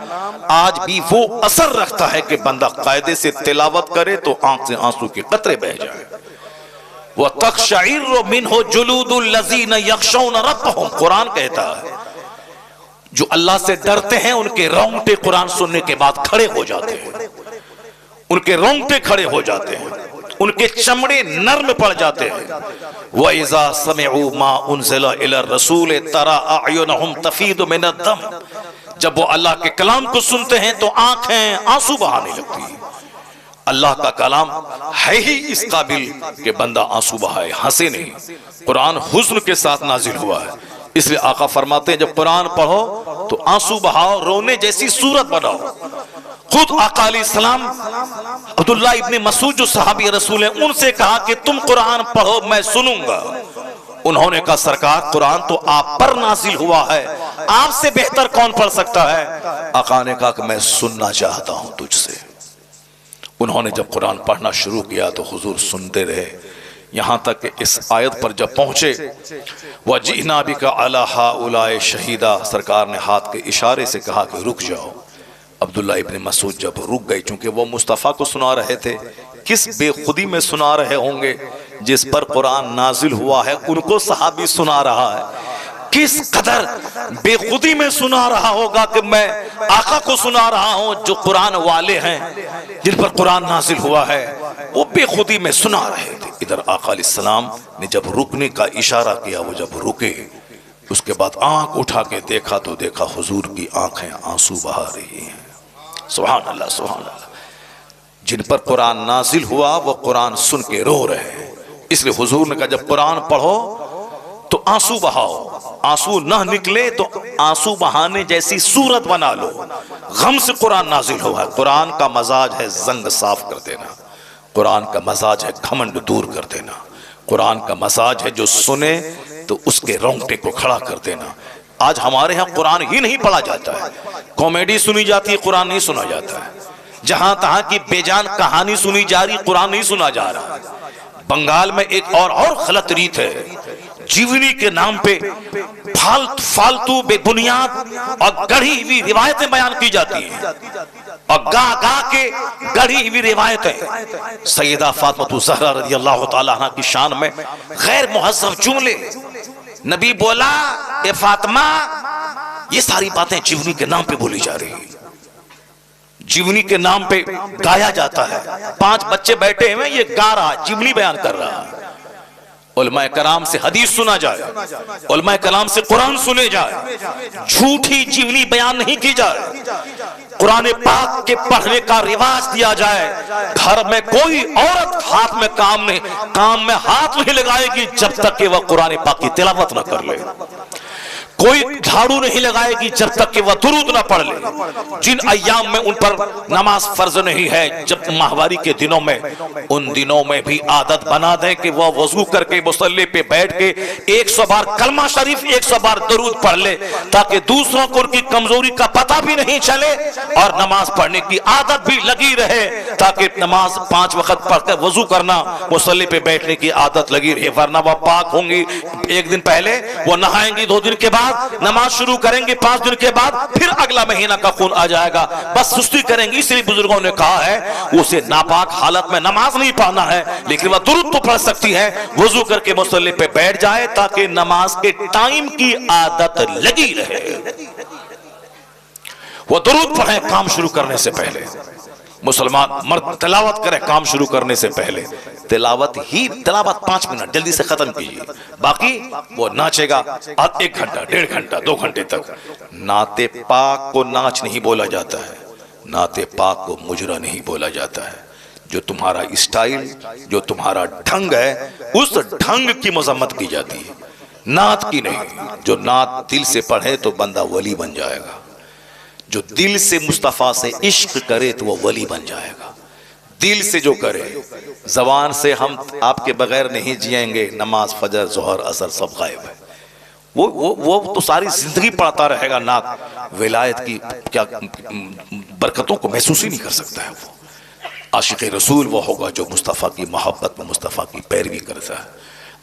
आज भी वो असर रखता है कि बंदा कायदे से तिलावत करे तो आंख से आंसू के कतरे बह जाए। वह तक़शइरु मिन्हु जुलूदुल लज़ीना यख़शौना रब्बहुम, कुरान कहता है जो अल्लाह से डरते हैं उनके रोंगटे कुरान सुनने के बाद खड़े हो जाते हैं, उनके रोंगटे खड़े हो जाते हैं, उनके चमड़े नर्म पड़ जाते हैं। व इज़ा समिअू मा उनज़िला इला रसूल तरा अयुनहुम तफीदु मिनद्दम, जब वो अल्लाह के कलाम को सुनते हैं तो आंखें आंसू बहाने लगती है। अल्लाह का कलाम है ही इस काबिल कि बंदा आंसू बहाए, हंसे नहीं। कुरान हुस्न के साथ नाजिल हुआ है, इसलिए आका फरमाते हैं जब कुरान पढ़ो तो आंसू बहाओ, रोने जैसी सूरत बनाओ। खुद आका अलैहिस्सलाम अब्दुल्लाह इब्ने मसूद जो सहाबी रसूल हैं, उनसे कहा कि तुम कुरान पढ़ो मैं सुनूंगा। उन्होंने कहा सरकार कुरान तो आप पर नाजिल हुआ है, आपसे बेहतर कौन पढ़ सकता है। आका ने कहा कि मैं सुनना चाहता हूं तुझसे। उन्होंने जब कुरान पढ़ना शुरू किया तो हुजूर सुनते रहे। यहाँ तक कि इस आयत पर जब पहुंचे, वजीना बिका अला हाउलाए शहीदा, सरकार ने हाथ के इशारे से कहा कि रुक जाओ। अब्दुल्ला इब्न मसूद जब रुक गए, चूंकि वो मुस्तफ़ा को सुना रहे थे, किस बेखुदी में सुना रहे होंगे, जिस पर कुरान नाजिल हुआ है उनको सहाबी सुना रहा है, किस कदर बेखुदी में सुना रहा होगा कि मैं आका को सुना रहा हूं जो कुरान वाले हैं, जिन पर कुरान नाजिल हुआ है, वो बेखुदी में सुना रहे थे। इधर आका अलैहिस्सलाम ने जब रुकने का इशारा किया, वो जब रुके, उसके बाद आंख उठा के देखा तो देखा हुजूर की आंखें आंसू बहा रही हैं। सुभान अल्लाह, सुभान अल्लाह। जिन पर कुरान नाजिल हुआ वो कुरान सुन के रो रहे हैं, इसलिए हुजूर ने कहा जब कुरान पढ़ो तो आंसू बहाओ, आंसू ना निकले तो आंसू बहाने जैसी सूरत बना लो। गम से कुरान नाजिल हुआ है। कुरान का मजाज है जंग साफ कर देना, कुरान का मजाज है घमंड दूर कर देना, कुरान का मजाज है जो सुने तो उसके रोंगटे को खड़ा कर देना। आज हमारे यहाँ कुरान ही नहीं पढ़ा जाता है, कॉमेडी सुनी जाती है, कुरान नहीं सुना जाता है। जहां तहां की बेजान कहानी सुनी जा रही, कुरान नहीं सुना जा रहा। बंगाल में एक और गलत रीत है, जीवनी के नाम पे फालतू बेबुनियाद और गढ़ी हुई रिवायतें बयान की जाती हैं, और गा गा के गढ़ी हुई रिवायतें। सैयदा फातिमा ज़हरा रज़ी अल्लाह ताला अन्हा की शान में गैर मुहज़्ज़ब जुमले, नबी बोला ए फातिमा, ये सारी बातें जीवनी के नाम पे बोली जा रही है, जीवनी के नाम पे गाया जाता है। 5 बच्चे बैठे हुए, ये गा रहा, जीवनी बयान कर रहा है। उलमाए कराम से हदीस सुना जाए, उलमाए कराम से कुरान सुने जाए, झूठी जीवनी बयान नहीं की जाए, कुरान पाक के पढ़ने का रिवाज दिया जाए। घर में कोई औरत हाथ में काम में हाथ नहीं लगाएगी जब तक कि वह कुरान पाक की तिलावत न कर ले। कोई झाड़ू नहीं लगाएगी जब तक कि वह दुरूद ना पढ़ ले। जिन अय्याम में उन पर नमाज फर्ज नहीं है, जब माहवारी के दिनों में, उन दिनों में भी आदत बना दें कि वह वजू करके मुसल्ले पे बैठ के 100 बार कलमा शरीफ 100 बार दुरूद पढ़ ले, ताकि दूसरों को उनकी कमजोरी का पता भी नहीं चले और नमाज पढ़ने की आदत भी लगी रहे, ताकि नमाज 5 वक्त पढ़कर वजू करना, मुसल्ले पे बैठने की आदत लगी रहे। वरना वह पाक होंगी, एक दिन पहले वो नहाएंगी, 2 दिन के बाद नमाज शुरू करेंगे, 5 दिन के बाद फिर अगला महीना का खून आ जाएगा, बस सुस्ती करेंगी। इसलिए बुजुर्गों ने कहा है उसे नापाक हालत में नमाज नहीं पढ़ना है, लेकिन वह दुरूद तो पढ़ सकती है, वजू करके मुसल्ले पे बैठ जाए ताकि नमाज के टाइम की आदत लगी रहे। वह दुरूद पढ़े काम शुरू करने से पहले, मुसलमान मर्द तिलावत करे काम शुरू करने से पहले। तिलावत 5 मिनट जल्दी से खत्म कीजिए, बाकी वो नाचेगा 1 घंटा 1.5 घंटा 2 घंटे तक। नाते पाक को नाच नहीं बोला जाता है, नाते पाक को मुजरा नहीं बोला जाता है। जो तुम्हारा स्टाइल, जो तुम्हारा ढंग है, उस ढंग की मजम्मत की जाती है, नात की नहीं। जो नात दिल से पढ़े तो बंदा वली बन जाएगा, जो दिल से मुस्तफा से इश्क करे तो वो वली बन जाएगा। दिल से जो करे, जबान से हम आपके बगैर नहीं जिएंगे, नमाज फजर जोहर असर सब गायब है, वो तो सारी जिंदगी पढ़ता रहेगा नात, विलायत की क्या बरकतों को महसूस ही नहीं कर सकता है। वो आशिक रसूल वो होगा जो मुस्तफ़ा की मोहब्बत में मुस्तफ़ा की पैरवी करता है।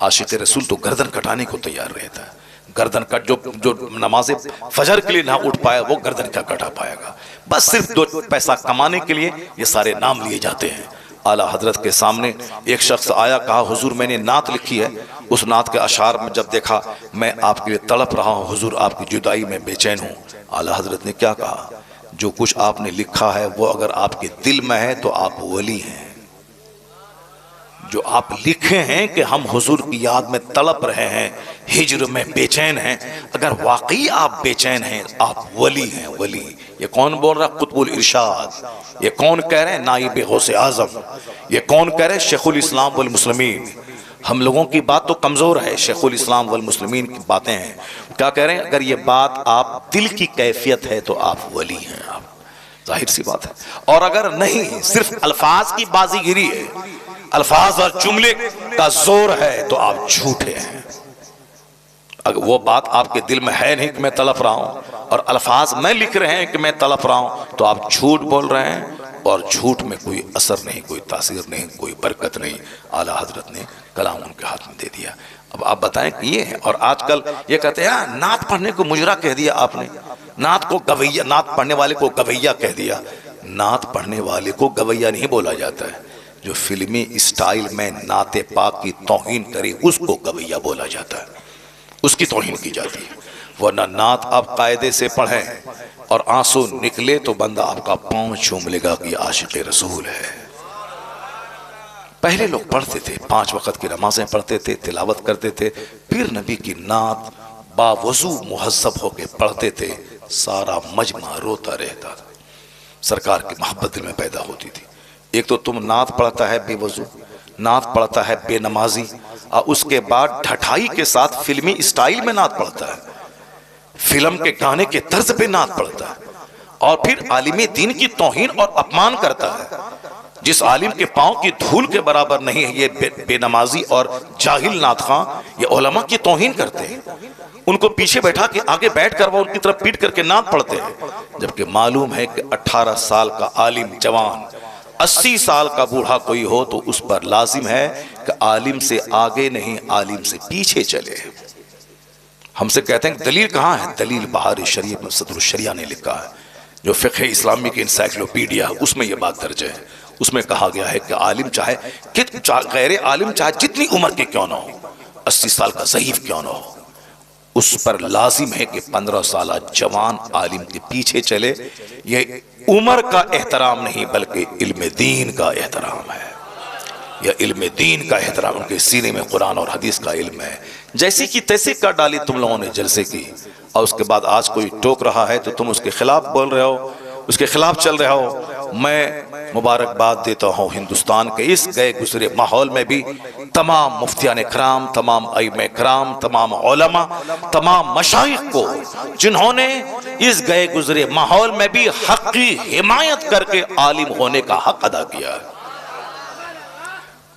आशिक रसूल तो गर्दन कटाने को तैयार रहता है, गर्दन कट जो नमाज फजर के लिए ना उठ पाया वो गर्दन क्या कटा पाएगा। बस सिर्फ 2 पैसा कमाने के लिए ये सारे नाम लिए जाते हैं। आला हजरत के सामने एक शख्स आया, कहा हुजूर मैंने नात लिखी है। उस नात के अशार में जब देखा, मैं आपके लिए तड़प रहा हूँ हुजूर, आपकी जुदाई में बेचैन हूँ। आला हजरत ने क्या कहा, जो कुछ आपने लिखा है वो अगर आपके दिल में है तो आप वली हैं। जो आप लिखे हैं कि हम हुजूर की याद में तड़प रहे हैं, हिजर में बेचैन हैं, अगर वाकई आप बेचैन हैं आप वली हैं, वली। ये कौन बोल रहा है? कुतुबुल इरशाद। ये कौन कह रहे हैं? नाइब गौसे आजम। ये कौन कह रहे हैं? शेखुल इस्लाम वल मुस्लिमीन। हम लोगों की बात तो कमजोर है, शेखुल इस्लाम वल मुस्लिमीन की बातें हैं। क्या कह रहे हैं? अगर ये बात आप दिल की कैफियत है तो आप वली हैं, आप जाहिर सी बात है। और अगर नहीं, सिर्फ अल्फाज की बाजीगिरी है, अल्फाज और जुमले का जोर है तो आप झूठे हैं। अगर वो बात आपके दिल में है नहीं कि मैं तड़प रहा हूं, और अल्फाज में लिख रहे हैं कि मैं तड़प रहा हूं, तो आप झूठ बोल रहे हैं, और झूठ में कोई असर नहीं, कोई तासीर नहीं, कोई बरकत नहीं। आला हजरत ने कलाम उनके हाथ में दे दिया। अब आप बताएं कि ये है। और आजकल ये कहते हैं नात पढ़ने को मुजरा कह दिया आपने, नात को गवैया, नात पढ़ने वाले को गवैया कह दिया। नात पढ़ने वाले को गवैया नहीं बोला जाता है, जो फिल्मी स्टाइल में नाते पाक की तौहीन करे उसको गवैया बोला जाता है, उसकी तौहीन की जाती है। वरना नात आप कायदे से पढ़ें और आंसू निकले तो बंदा आपका पांव चूम लेगा कि आशिक़ रसूल है। पहले लोग पढ़ते थे, 5 वक्त की नमाजें पढ़ते थे, तिलावत करते थे, फिर नबी की नात बावजू मुहज़्ज़ब होके पढ़ते थे, सारा मजमा रोता रहता था, सरकार की मोहब्बत दिल में पैदा होती थी। एक तो तुम नात पढ़ता है बेवजू, नात पढ़ता है बेनमाजी, और उसके बाद ढठाई के साथ फिल्मी स्टाइल में नात पढ़ता है, फिल्म के गाने के तर्ज पे नात पढ़ता है, और फिर आलिम दीन की तौहीन और अपमान करता है। जिस आलिम के पांव की धूल के बराबर नहीं है ये बेनमाजी और जाहिल नात खां, ये उलमा की तौहीन करते हैं। उनको पीछे बैठा के आगे बैठ कर वो उनकी तरफ पीट करके नात पढ़ते हैं, जबकि मालूम है कि 18 साल का आलिम जवान 80 साल का बूढ़ा कोई हो तो उस पर लाजिम है कि आलिम से आगे नहीं, आलिम से पीछे चले। हमसे कहते हैं दलील कहाँ है? दलील बहार शरीयत में सदरुल शरिया ने लिखा है, जो फ़िक़्ह इस्लामी की इंसाइक्लोपीडिया, उसमें यह बात दर्ज है। उसमें कहा गया है कि आलिम चाहे गैर आलिम चाहे जितनी उम्र के क्यों ना हो, 80 साल का ज़ईफ क्यों ना हो, उस पर लाजिम है कि 15 साल जवान आलिम के पीछे चले। ये उम्र का एहतराम नहीं बल्कि इल्म दीन का एहतराम है। यह इल्म दीन का एहतराम, उनके सीने में कुरान और हदीस का इल्म है। जैसी की तैसी कर डाली तुम लोगों ने जलसे की, और उसके बाद आज कोई टोक रहा है तो तुम उसके खिलाफ बोल रहे हो, उसके खिलाफ चल रहे हो। मैं मुबारकबाद देता हूँ हिंदुस्तान के इस गए गुजरे माहौल में भी तमाम मुफ्तियान कराम, तमाम आइमे कराम, तमाम उलमा, तमाम मशाइख को, जिन्होंने इस गए गुजरे माहौल में भी हक की हिमायत करके आलिम होने का हक अदा किया है।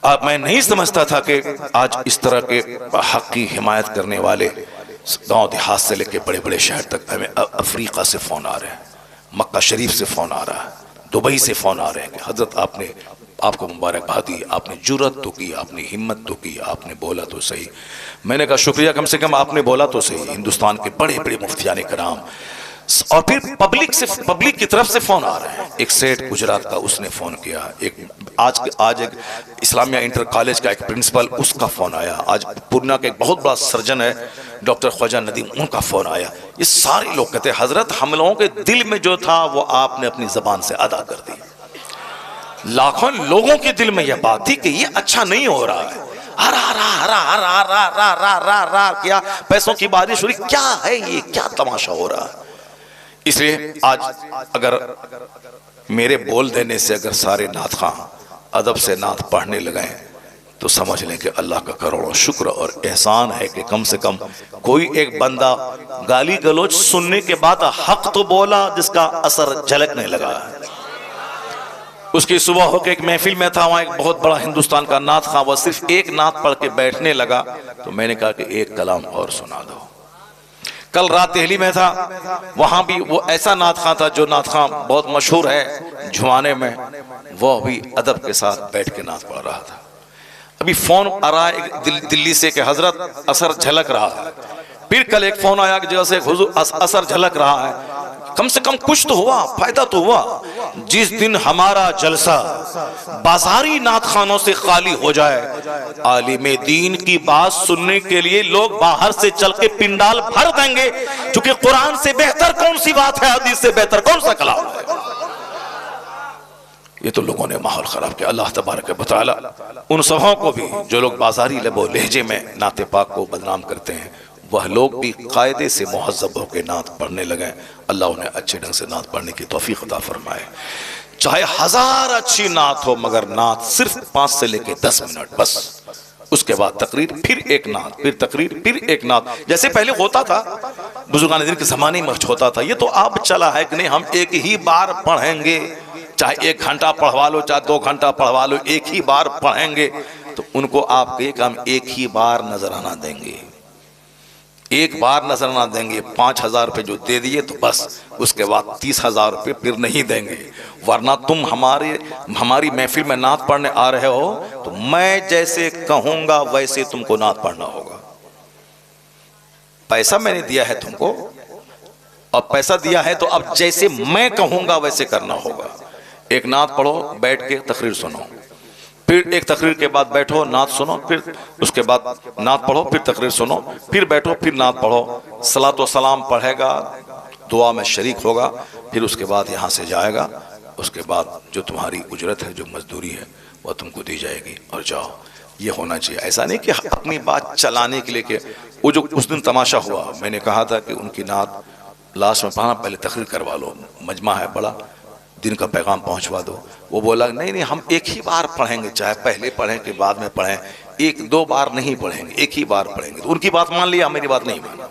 अब मैं नहीं समझता था कि आज इस तरह के हक की हिमायत करने वाले गांव देहात से लेके बड़े बड़े शहर तक, हमें अफ्रीका से फ़ोन आ रहे हैं, मक्का शरीफ से फ़ोन आ रहा है, दुबई से फ़ोन आ रहे हैं कि हज़रत आपने, आपको मुबारकबाद दी, आपने जुर्रत तो की, आपने हिम्मत तो की, आपने बोला तो सही। मैंने कहा शुक्रिया, कम से कम आपने बोला तो सही। हिंदुस्तान के बड़े बड़े मुफ्तियान कराम, और फिर पब्लिक की तरफ से फ़ोन आ रहे हैं। एक सेठ गुजरात का, उसने फ़ोन किया। एक आज एक इस्लामिया इंटर कॉलेज का एक प्रिंसिपल, उसका फ़ोन आया। आज पूर्णा का एक बहुत बड़ा सर्जन है डॉक्टर ख्वाजा नदीम, उनका फ़ोन आया। ये सारे लोग कहते हैं हज़रत हम लोगों के दिल में जो था वो आपने अपनी ज़बान से अदा कर दी। लाखों लोगों के दिल में यह बात थी कि ये अच्छा नहीं हो रहा है, हरा हरा हरा हरा हरा हरा हरा हरा क्या पैसों की बारिश हो रही, क्या है ये, क्या तमाशा हो रहा है। इसलिए आज अगर मेरे बोल देने से अगर सारे नात खां अदब से नात पढ़ने लगे तो समझ लें कि अल्लाह का करोड़ों शुक्र और एहसान है कि कम से कम कोई एक बंदा गाली गलोच सुनने के बाद हक तो बोला जिसका असर झलकने लगा है। उसकी सुबह होकर एक महफिल में था, वहाँ एक बहुत बड़ा हिंदुस्तान का नात खां, वह सिर्फ एक नात पढ़ के बैठने लगा तो मैंने कहा कि एक कलाम और सुना दो। कल रात दिल्ली में था, वहाँ भी वो ऐसा नात खां था जो नात खां बहुत मशहूर है जुमाने में, वो भी अदब के साथ बैठ के नात पढ़ रहा था। अभी फोन आ रहा है दिल्ली से कि हजरत असर झलक रहा है। फिर कल एक फोन आया कि जैसे हुजूर असर झलक रहा है। कम से कम कुछ तो हुआ, फायदा तो हुआ। जिस दिन हमारा जलसा बाजारी नात खानों से खाली हो जाए, आलिम दीन की बात सुनने के लिए लोग बाहर से चल के पिंडाल भर देंगे, क्योंकि कुरान से बेहतर कौन सी बात है, हदीस से बेहतर कौन सा कलाम है। ये तो लोगों ने माहौल खराब किया। अल्लाह तबारक व तआला उन सबों को भी जो लोग बाजारी लबो लहजे में नाते पाक को बदनाम करते हैं, वह लोग भी कायदे से मुहज़्ज़ब होकर नात पढ़ने लगे। अल्लाह उन्हें अच्छे ढंग से नात पढ़ने की तौफीक अता फरमाए। चाहे 1000 अच्छी नात हो, मगर नात सिर्फ 5 से लेके 10 मिनट बस। उसके बाद तकरीर, फिर एक नात, फिर तकरीर, फिर एक नात, जैसे पहले होता था बुजुर्गान दीन के ज़माने में होता था। ये तो अब चला है कि नहीं, हम एक ही बार पढ़ेंगे, चाहे 1 घंटा पढ़वा लो, चाहे 2 घंटा पढ़वा लो, एक ही बार पढ़ेंगे। तो उनको आप कहिए कि हम एक ही बार नजराना देंगे। एक बार नजर ना देंगे, 5,000 रुपये जो दे दिए तो बस, उसके बाद 30,000 रुपये फिर नहीं देंगे। वरना तुम हमारी महफिल में नात पढ़ने आ रहे हो तो मैं जैसे कहूंगा वैसे तुमको नात पढ़ना होगा। पैसा मैंने दिया है तुमको, और पैसा दिया है तो अब जैसे मैं कहूंगा वैसे करना होगा। एक नात पढ़ो, बैठ के तकरीर सुनो, फिर एक तकरीर के बाद बैठो नात सुनो, फिर उसके बाद नात पढ़ो, फिर तकरीर सुनो, फिर बैठो, फिर नात पढ़ो, सलात व सलाम पढ़ेगा, दुआ में शरीक होगा, फिर उसके बाद यहाँ से जाएगा। उसके बाद जो तुम्हारी उजरत है, जो मजदूरी है, वह तुमको दी जाएगी और जाओ। ये होना चाहिए। ऐसा नहीं कि अपनी बात चलाने के लिए कि वो जो उस दिन तमाशा हुआ, मैंने कहा था कि उनकी नात लास्ट में पढ़ना, पहले तकरीर करवा लो, मजमा है बड़ा, दिन का पैगाम पहुंचवा दो। वो बोला नहीं नहीं, हम एक ही बार पढ़ेंगे, चाहे पहले पढ़ें कि बाद में पढ़ें, 1-2 बार नहीं पढ़ेंगे, एक ही बार पढ़ेंगे। तो उनकी बात मान लिया, मेरी बात नहीं माना।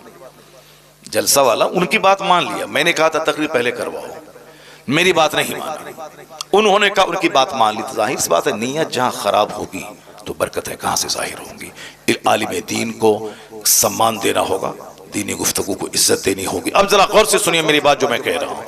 जलसा वाला उनकी बात मान लिया, मैंने कहा था तकरीर पहले करवाओ, मेरी बात नहीं माना, उन्होंने कहा उनकी बात मान ली। तो जाहिर सी बात है, नीयत जहां खराब होगी तो बरकतें कहां से जाहिर होंगी। आलिम दीन को सम्मान देना होगा, दीनी गुफ्तगू को इज्जत देनी होगी। अब जरा गौर से सुनिए मेरी बात जो मैं कह रहा हूं।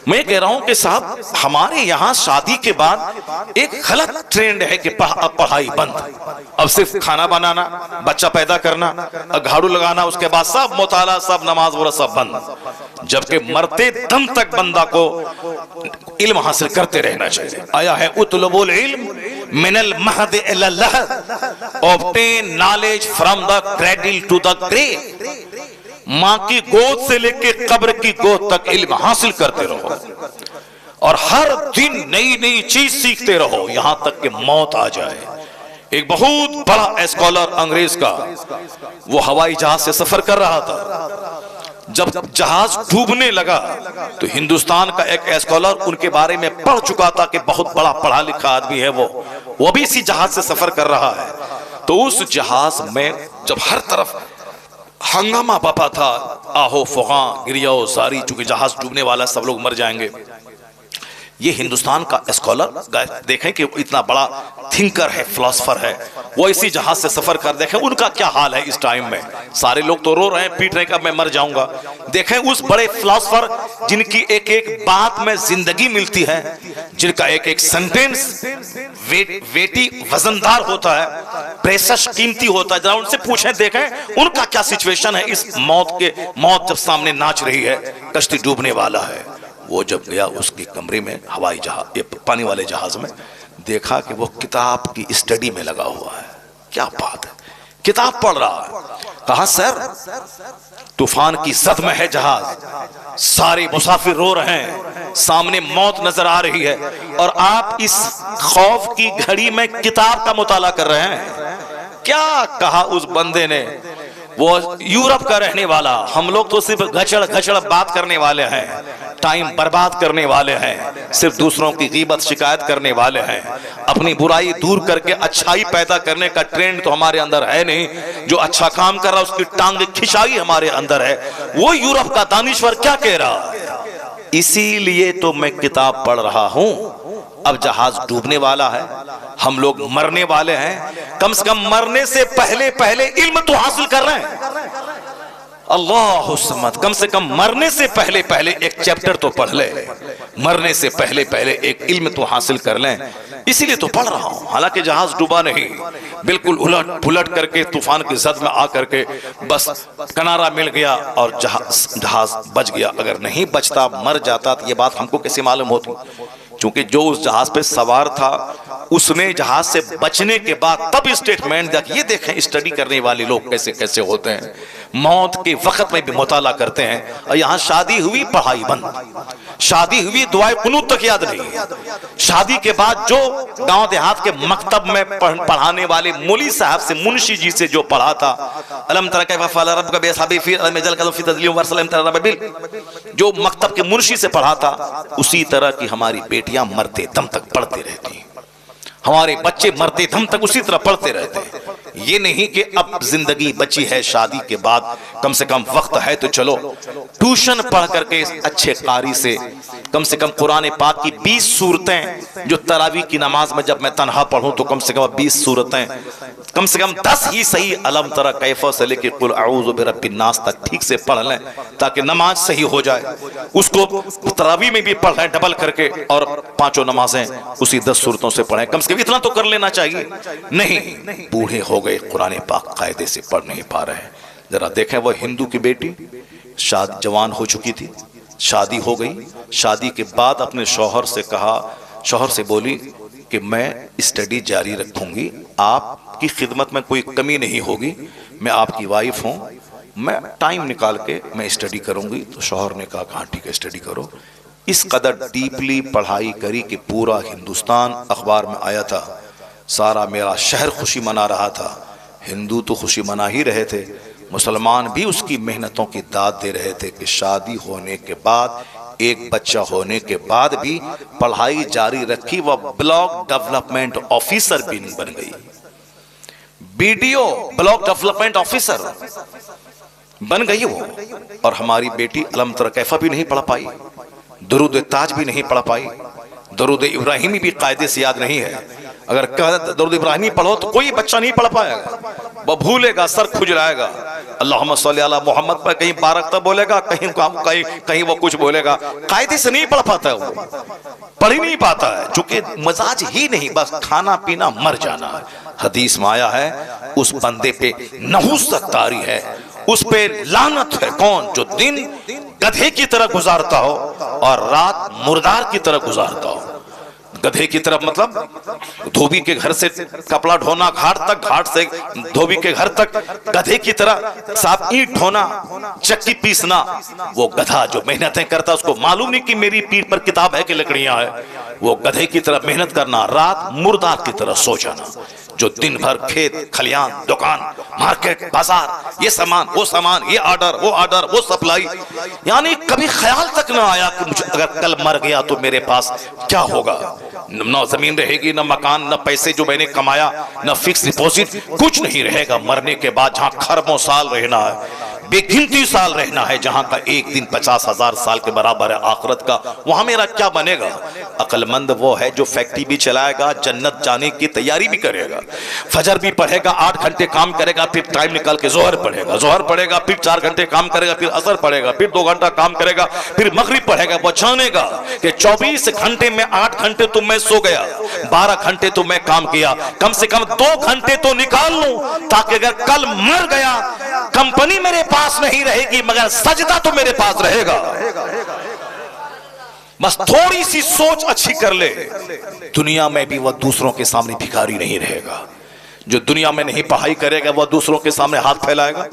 मैं कह रहा हूं कि साहब, हमारे यहाँ शादी के बाद एक गलत ट्रेंड है कि अब पढ़ाई बंद, अब सिर्फ खाना बनाना, बच्चा पैदा करना, झाड़ू लगाना, उसके बाद सब मुताला, सब नमाज वगैरह सब बंद। जबकि मरते दम तक बंदा को इल्म हासिल करते रहना चाहिए। आया है उतलबुल इल्म मिनल महद इलल लहद, obtain knowledge from the cradle to the grave. मां की गोद से लेके कब्र की गोद तक इल्म हासिल करते रहो और हर दिन नई नई चीज सीखते रहो, यहां तक कि मौत आ जाए। एक बहुत बड़ा स्कॉलर अंग्रेज का, वो हवाई जहाज से सफर कर रहा था। जब जहाज डूबने लगा तो हिंदुस्तान का एक स्कॉलर उनके बारे में पढ़ चुका था कि बहुत बड़ा पढ़ा लिखा आदमी है वो भी इसी जहाज से सफर कर रहा है। तो उस जहाज में जब हर तरफ हंगामा पापा था, आहो फुगा गिरियाओ सारी, चूंकि जहाज डूबने वाला, सब लोग मर जाएंगे। ये हिंदुस्तान का स्कॉलर, देखें कि इतना बड़ा थिंकर है, फिलोसफर है, वो इसी जहाज से सफर कर, देखें उनका क्या हाल है इस टाइम में। सारे लोग तो रो रहे हैं, पीट रहे हैं कि मैं मर जाऊंगा। देखें उस बड़े फिलोसफर जिनकी एक एक बात में जिंदगी मिलती है, जिनका एक एक सेंटेंस वेटी वजनदार होता है, प्रेशस कीमती होता है। जरा उनसे पूछें, देखें उनका क्या सिचुएशन है इस मौत जब सामने नाच रही है, कश्ती डूबने वाला है। वो जब गया उसके कमरे में, हवाई जहाज, ये पानी वाले जहाज में, देखा कि वो किताब की स्टडी में लगा हुआ है। क्या बात है, किताब पढ़ रहा है। कहा सर, तूफान की जद में है जहाज, सारे मुसाफिर रो रहे हैं, सामने मौत नजर आ रही है और आप इस खौफ की घड़ी में किताब का मुताला कर रहे हैं। क्या कहा उस बंदे ने, वो यूरोप का रहने वाला, हम लोग तो सिर्फ घचड़ घचड़ बात करने वाले हैं, टाइम बर्बाद करने वाले हैं, सिर्फ दूसरों की गीबत शिकायत करने वाले हैं, अपनी बुराई दूर करके अच्छाई पैदा करने का ट्रेंड तो हमारे अंदर है नहीं। जो अच्छा काम कर रहा है उसकी टांग खिंचाई हमारे अंदर है। वो यूरोप का दानिश्वर क्या कह रहा है, इसीलिए तो मैं किताब पढ़ रहा हूं। अब जहाज डूबने वाला है, हम लोग मरने वाले हैं, कम से कम मरने से पहले पहले इल्म तो हासिल कर रहे हैं। अल्लाह समद, कम से कम मरने से पहले पहले एक चैप्टर तो पढ़ ले, मरने से पहले पहले एक इल्म तो हासिल कर लें। इसीलिए तो पढ़ रहा हूं। हालांकि जहाज डूबा नहीं, बिल्कुल उलट पुलट करके तूफान की जद में आकर के बस किनारा मिल गया और जहाज बच गया। अगर नहीं बचता, मर जाता, तो ये बात हमको कैसे मालूम होती? क्योंकि जो उस जहाज पे सवार था उसने जहाज से बचने के बाद तब स्टेटमेंट दिया कि ये देखें स्टडी करने वाले लोग कैसे कैसे होते हैं, मौत के वक्त में भी मुताला करते हैं। और यहाँ शादी हुई, पढ़ाई बंद, शादी हुई, दुआए कुनूत तक याद नहीं। शादी के बाद जो गांव देहात के मकतब में पढ़ाने वाले मौली साहब से, मुंशी जी से जो पढ़ा था, अलम तरा कैफ़ फ़अल रब्बुका बिअस्हाबिल फ़ील अलम यजअल कज़म फ़ी तज़लील वरसलम तरा बिल, जो मकतब के मुंशी से पढ़ा था, उसी तरह की हमारी बेटियां मरते दम तक पढ़ती रहती, हमारे बच्चे मरते दम तक उसी तरह पढ़ते रहते हैं। ये नहीं कि अब जिंदगी बची है, शादी के बाद कम से कम वक्त है तो चलो ट्यूशन पढ़ करके अच्छे कारी से कम कुरान पाक की 20 सूरतें, जो तरावी की नमाज में जब मैं तन्हा पढ़ूं तो कम से कम 20 सूरतें कम से कम 10 ही सही अलम तरा कैफा से लेके कुल अऊज़ु बिरब्बिन नास तक ठीक से पढ़ लें ताकि नमाज सही हो जाए। उसको तरावी में भी पढ़ लें डबल करके, और पांचों नमाजें उसी 10 सूरतों से पढ़ें। कम से कम इतना तो कर लेना चाहिए। नहीं, बूढ़े हो गए, कुरान पाक कायदे से पढ़ नहीं पा रहे हैं। जरा देखें, वह हिंदू की बेटी शादी जवान हो चुकी थी, शादी हो गई, शादी के बाद अपने शौहर से कहा, शौहर से बोली कि मैं स्टडी जारी रखूंगी, आपकी खिदमत में कोई कमी नहीं होगी, मैं आपकी वाइफ हूं, मैं टाइम निकाल के मैं स्टडी करूंगी। तो शौहर ने कहा हाँ ठीक है, स्टडी करो। इस कदर डीपली पढ़ाई करी कि पूरा हिंदुस्तान अखबार में आया था, सारा मेरा शहर खुशी मना रहा था। हिंदू तो खुशी मना ही रहे थे, मुसलमान भी उसकी मेहनतों की दाद दे रहे थे कि शादी होने के बाद, एक बच्चा होने के बाद भी पढ़ाई जारी रखी। वह ब्लॉक डेवलपमेंट ऑफिसर भी बन गई, बीडीओ ब्लॉक डेवलपमेंट ऑफिसर बन गई वो। और हमारी बेटी अलम तरा कैफा भी नहीं पढ़ पाई, दुरूद ताज भी नहीं पढ़ पाई, दुरूद इब्राहिमी भी कायदे से याद नहीं है। अगर दुरूद इब्राहिमी पढ़ो तो कोई बच्चा नहीं पढ़ पाएगा, वह भूलेगा, सर खुजलाएगा। अल्लाहुम्मा सल्ली अला मोहम्मद पर कहीं बारकता बोलेगा, कहीं वो कुछ बोलेगा, कायदे से नहीं पढ़ पाता है, वो पढ़ ही नहीं पाता है, चूंकि मजाज ही नहीं, बस खाना पीना मर जाना है। हदीस में आया है उस बंदे पे नहुसत तारी है, उस पे लानत है। कौन? जो दिन गधे की तरह गुजारता हो और रात मुर्दार की तरह गुजारता हो। गधे की तरफ मतलब धोबी के घर से कपड़ा ढोना घाट तक, घाट से धोबी के घर तक, गधे की तरह साफ ईंट ढोना, चक्की पीसना। वो गधा जो मेहनतें करता उसको मालूम नहीं कि मेरी पीठ पर किताब है कि लकड़ियां है। वो गधे की तरह मेहनत करना, रात मुर्दार की तरह सो जाना। जो दिन भर खेत खलियान, दुकान, मार्केट, बाजार, ये सामान, वो सामान, ये ऑर्डर, वो सप्लाई, यानी कभी ख्याल तक ना आया कि मुझे अगर कल मर गया तो मेरे पास क्या होगा। न जमीन रहेगी, न मकान, न पैसे जो मैंने कमाया, न फिक्स डिपॉजिट, कुछ नहीं रहेगा मरने के बाद। जहां खरबों साल रहना है, बेगिनती साल रहना है, जहां का एक दिन 50,000 साल के बराबर है आखिरत का, वहां मेरा क्या बनेगा। अक्लमंद वो है जो फैक्ट्री भी चलाएगा, जन्नत जाने की तैयारी भी करेगा, फजर भी पढ़ेगा, 8 घंटे काम करेगा, फिर टाइम निकाल के जोहर पढ़ेगा, जोहर पढ़ेगा, फिर 4 घंटे काम करेगा, फिर असर पढ़ेगा, फिर 2 घंटा काम करेगा, फिर मगरिब पढ़ेगा। वो जानेगा कि 24 घंटे में 8 घंटे तो मैं सो गया, 12 घंटे तो मैं काम किया, कम से कम 2 घंटे तो निकाल लूं, ताकि अगर कल मर गया, कंपनी मेरे पास नहीं रहेगी मगर सजदा तो मेरे पास रहेगा। बस थोड़ी सी सोच अच्छी कर ले, दुनिया में भी वह दूसरों के सामने भिखारी नहीं रहेगा। जो दुनिया में नहीं पढ़ाई करेगा वह दूसरों के सामने हाथ फैलाएगा,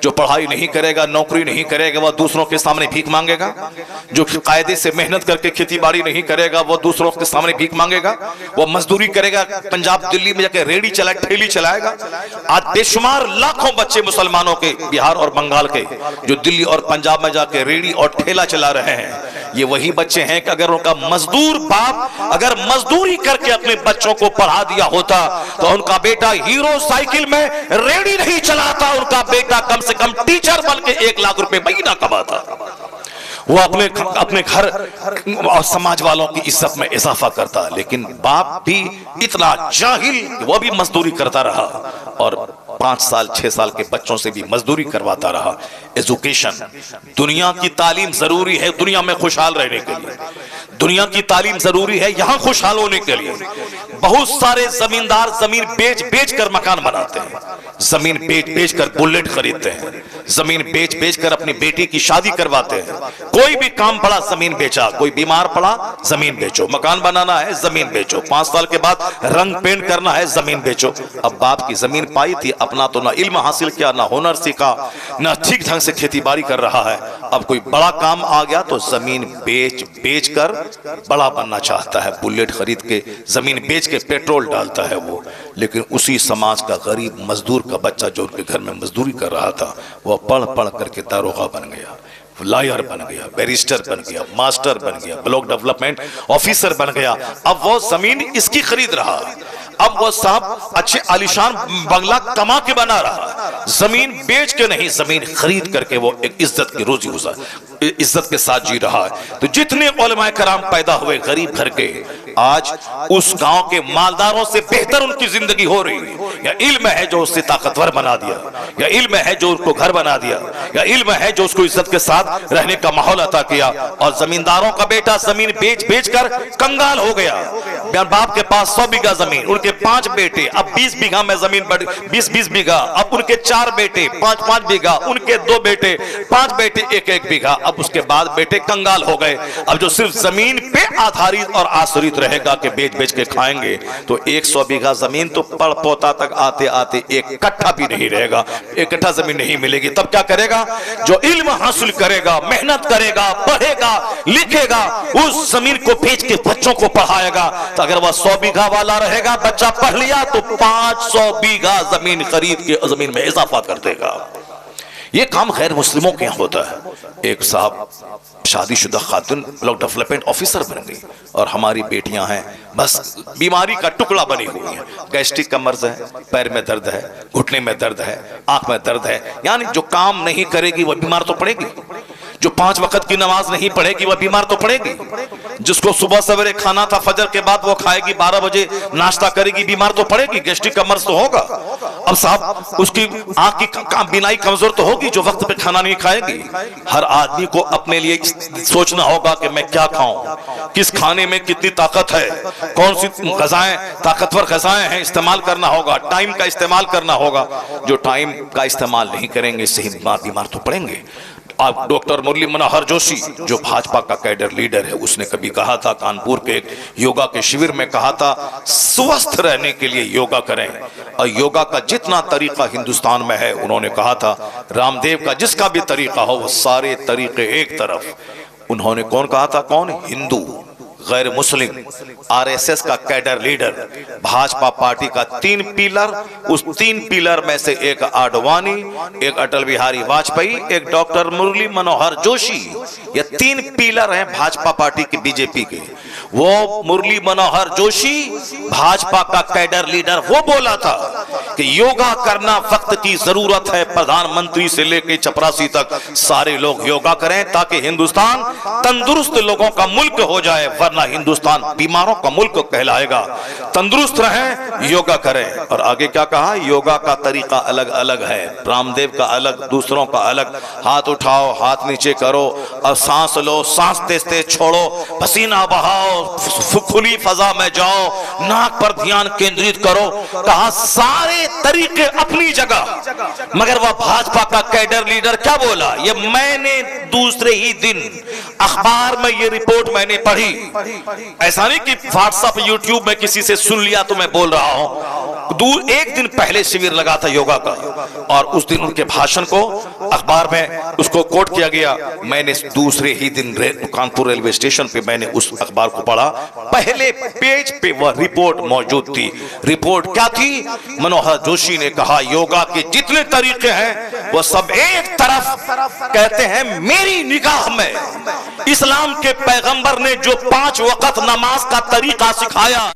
जो पढ़ाई नहीं करेगा, नौकरी नहीं करेगा, वह दूसरों के सामने भीख मांगेगा, जो कायदे से मेहनत करके खेती बाड़ी नहीं करेगा वह दूसरों के सामने भीख मांगेगा, वह मजदूरी करेगा, पंजाब दिल्ली में जाके रेडी चला ठेली चलाएगा। आज बेशुमार लाखों बच्चे मुसलमानों के, बिहार और बंगाल के, जो दिल्ली और पंजाब में जाके रेडी और ठेला चला रहे हैं, ये वही बच्चे हैं कि अगर उनका मजदूर बाप अगर मजदूरी करके अपने बच्चों को पढ़ा दिया होता तो उनका बेटा हीरो साइकिल में रेडी नहीं चलाता, उनका बेटा कम से कम टीचर बन के 1 लाख रुपए महीना कमाता। वो अपने घर और समाज वालों की इज्जत में इजाफा करता। लेकिन बाप भी इतना जाहिल, वो भी मजदूरी करता रहा और 5 साल 6 साल के बच्चों से भी मजदूरी करवाता रहा। एजुकेशन, दुनिया की तालीम जरूरी है दुनिया में खुशहाल रहने के लिए, दुनिया की तालीम जरूरी है यहां खुशहाल होने के लिए। बहुत सारे जमींदार जमीन बेच बेच कर मकान बनाते हैं, जमीन बेच बेच कर बुलेट खरीदते हैं, जमीन बेच बेच कर अपनी बेटी की शादी करवाते हैं। कोई भी काम पड़ा जमीन बेचा, कोई बीमार पड़ा जमीन बेचो, मकान बनाना है जमीन बेचो, 5 साल के बाद रंग पेंट करना है जमीन बेचो। अब बाप की जमीन पाई थी, अपना तो ना इल्म हासिल किया, ना हुनर सीखा, ना ठीक ढंग से खेती बाड़ी कर रहा है। अब कोई बड़ा काम आ गया तो जमीन बेच बेच कर बड़ा बनना चाहता है, बुलेट खरीद के जमीन बेच के पेट्रोल डालता है वो। लेकिन उसी समाज का गरीब मजदूर का बच्चा जो उनके घर में मजदूरी कर रहा था, वह पढ़ पढ़ करके दारोगा बन गया, लॉयर बन गया, बैरिस्टर बन गया, मास्टर बन गया, ब्लॉक डेवलपमेंट ऑफिसर बन गया। अब वो जमीन इसकी खरीद रहा। अब वो साहब अच्छे आलीशान बंगला कमा के बना रहा, जमीन बेच के नहीं, जमीन खरीद करके वो एक इज्जत की रोजी गुजार इज्जत के साथ जी रहा है। तो जितने उलमाए कराम पैदा हुए गरीब घर के, आज उस गांव के मालदारों से बेहतर उनकी जिंदगी हो रही है। या इल्म है जो उससे ताकतवर बना दिया, या इल्म है जो उसको घर बना दिया, या इल्म है जो उसको इज्जत के साथ रहने का माहौल अता किया। और जमींदारों का बेटा जमीन बेच बेच कर कंगाल हो गया। बाप के पास 100 बीघा जमीन, उनके 5 बेटे, अब 20 बीघा में जमीन बढ़ 20 बीघा, अब उनके 4 बेटे 5 बीघा, उनके 2 बेटे 5 बेटे 1 बीघा। अब उसके बाद बेटे कंगाल हो गए। अब जो सिर्फ जमीन पे आधारित और आश्रित रहेगा कि बेच बेच के खाएंगे, तो 100 बीघा जमीन तो पड़ पोता तक आते आते 1 कट्ठा भी नहीं रहेगा, 1 कट्ठा जमीन नहीं मिलेगी। तब क्या करेगा? जो इल्म हासिल करेगा, मेहनत करेगा, पढ़ेगा, लिखेगा, उस जमीन को बेच के बच्चों को पढ़ाएगा। तो अगर वह 100 बीघा वाला रहेगा, बच्चा पढ़ लिया तो 500 बीघा जमीन खरीद के जमीन में इजाफा कर देगा। ये काम गैर मुस्लिमों के यहाँ होता है। एक साहब शादीशुदा खातून ब्लॉक डेवलपमेंट ऑफिसर बन गई, और हमारी बेटियां हैं बस बीमारी का टुकड़ा बनी हुई है। गैस्ट्रिक का मर्ज है, पैर में दर्द है, घुटने में दर्द है, आंख में दर्द है। यानी जो काम नहीं करेगी वह बीमार तो पड़ेगी, जो 5 वक्त की नमाज नहीं पढ़ेगी वह बीमार तो पड़ेगी, जिसको सुबह सवेरे खाना था फजर के बाद वो खाएगी, 12 बजे नाश्ता करेगी, बीमार तो पड़ेगी, गैस्ट्रिक का मर्ज तो होगा। अब साहब उसकी आंख की बीनाई कमजोर तो होगी जो वक्त पे खाना नहीं खाएगी। हर आदमी को अपने लिए सोचना होगा कि मैं क्या खाऊं, किस खाने में कितनी ताकत है, कौन सी ग़िज़ाएं ताकतवर ग़िज़ाएं हैं, इस्तेमाल करना होगा, टाइम का इस्तेमाल करना होगा। जो टाइम का इस्तेमाल नहीं करेंगे सही बीमार तो पड़ेंगे। अब डॉक्टर मुरली मनोहर जोशी जो भाजपा का कैडर लीडर है, उसने कभी कहा था, कानपुर के एक योगा के शिविर में कहा था, स्वस्थ रहने के लिए योगा करें। और योगा का जितना तरीका हिंदुस्तान में है, उन्होंने कहा था रामदेव का जिसका भी तरीका हो वो सारे तरीके एक तरफ। उन्होंने कौन कहा था? कौन? हिंदू गैर मुस्लिम, आरएसएस का कैडर लीडर, भाजपा पार्टी का 3 पिलर, उस 3 पिलर में से एक आडवाणी, एक अटल बिहारी वाजपेयी, एक डॉक्टर मुरली मनोहर जोशी। ये 3 पिलर हैं भाजपा पार्टी के, बीजेपी के। वो मुरली मनोहर जोशी भाजपा का कैडर लीडर, वो बोला था कि योगा करना वक्त की जरूरत है, प्रधानमंत्री से लेकर चपरासी तक सारे लोग योगा करें ताकि हिंदुस्तान तंदुरुस्त लोगों का मुल्क हो जाए, वरना हिंदुस्तान बीमारों का मुल्क कहलाएगा। तंदुरुस्त रहें, योगा करें। और आगे क्या कहा? योगा का तरीका अलग अलग है, रामदेव का अलग, दूसरों का अलग। हाथ उठाओ, हाथ नीचे करो और सांस लो, सांस तेज तेज छोड़ो, पसीना बहाओ, खुली फजा में जाओ, नाक पर ध्यान केंद्रित करो। कहा सारे तरीके अपनी जगह, मगर वह भाजपा का कैडर लीडर क्या बोला? ये मैंने दूसरे ही दिन अखबार में ये रिपोर्ट मैंने पढ़ी, ऐसा नहीं कि व्हाट्सएप यूट्यूब में किसी से सुन लिया तो मैं बोल रहा हूं। एक दिन पहले शिविर लगा था योगा का, और उस दिन उनके भाषण को अखबार में उसको कोट किया गया। मैंने दूसरे ही दिन कानपुर रेलवे स्टेशन पे मैंने उस अखबार को पढ़ा, पहले पेज पे वह रिपोर्ट मौजूद थी। रिपोर्ट क्या थी? मनोहर जोशी ने कहा योगा के जितने तरीके हैं वो सब एक तरफ, कहते हैं मेरी निगाह में इस्लाम के पैगंबर ने जो 5 वक्त नमाज का तरीका सिखाया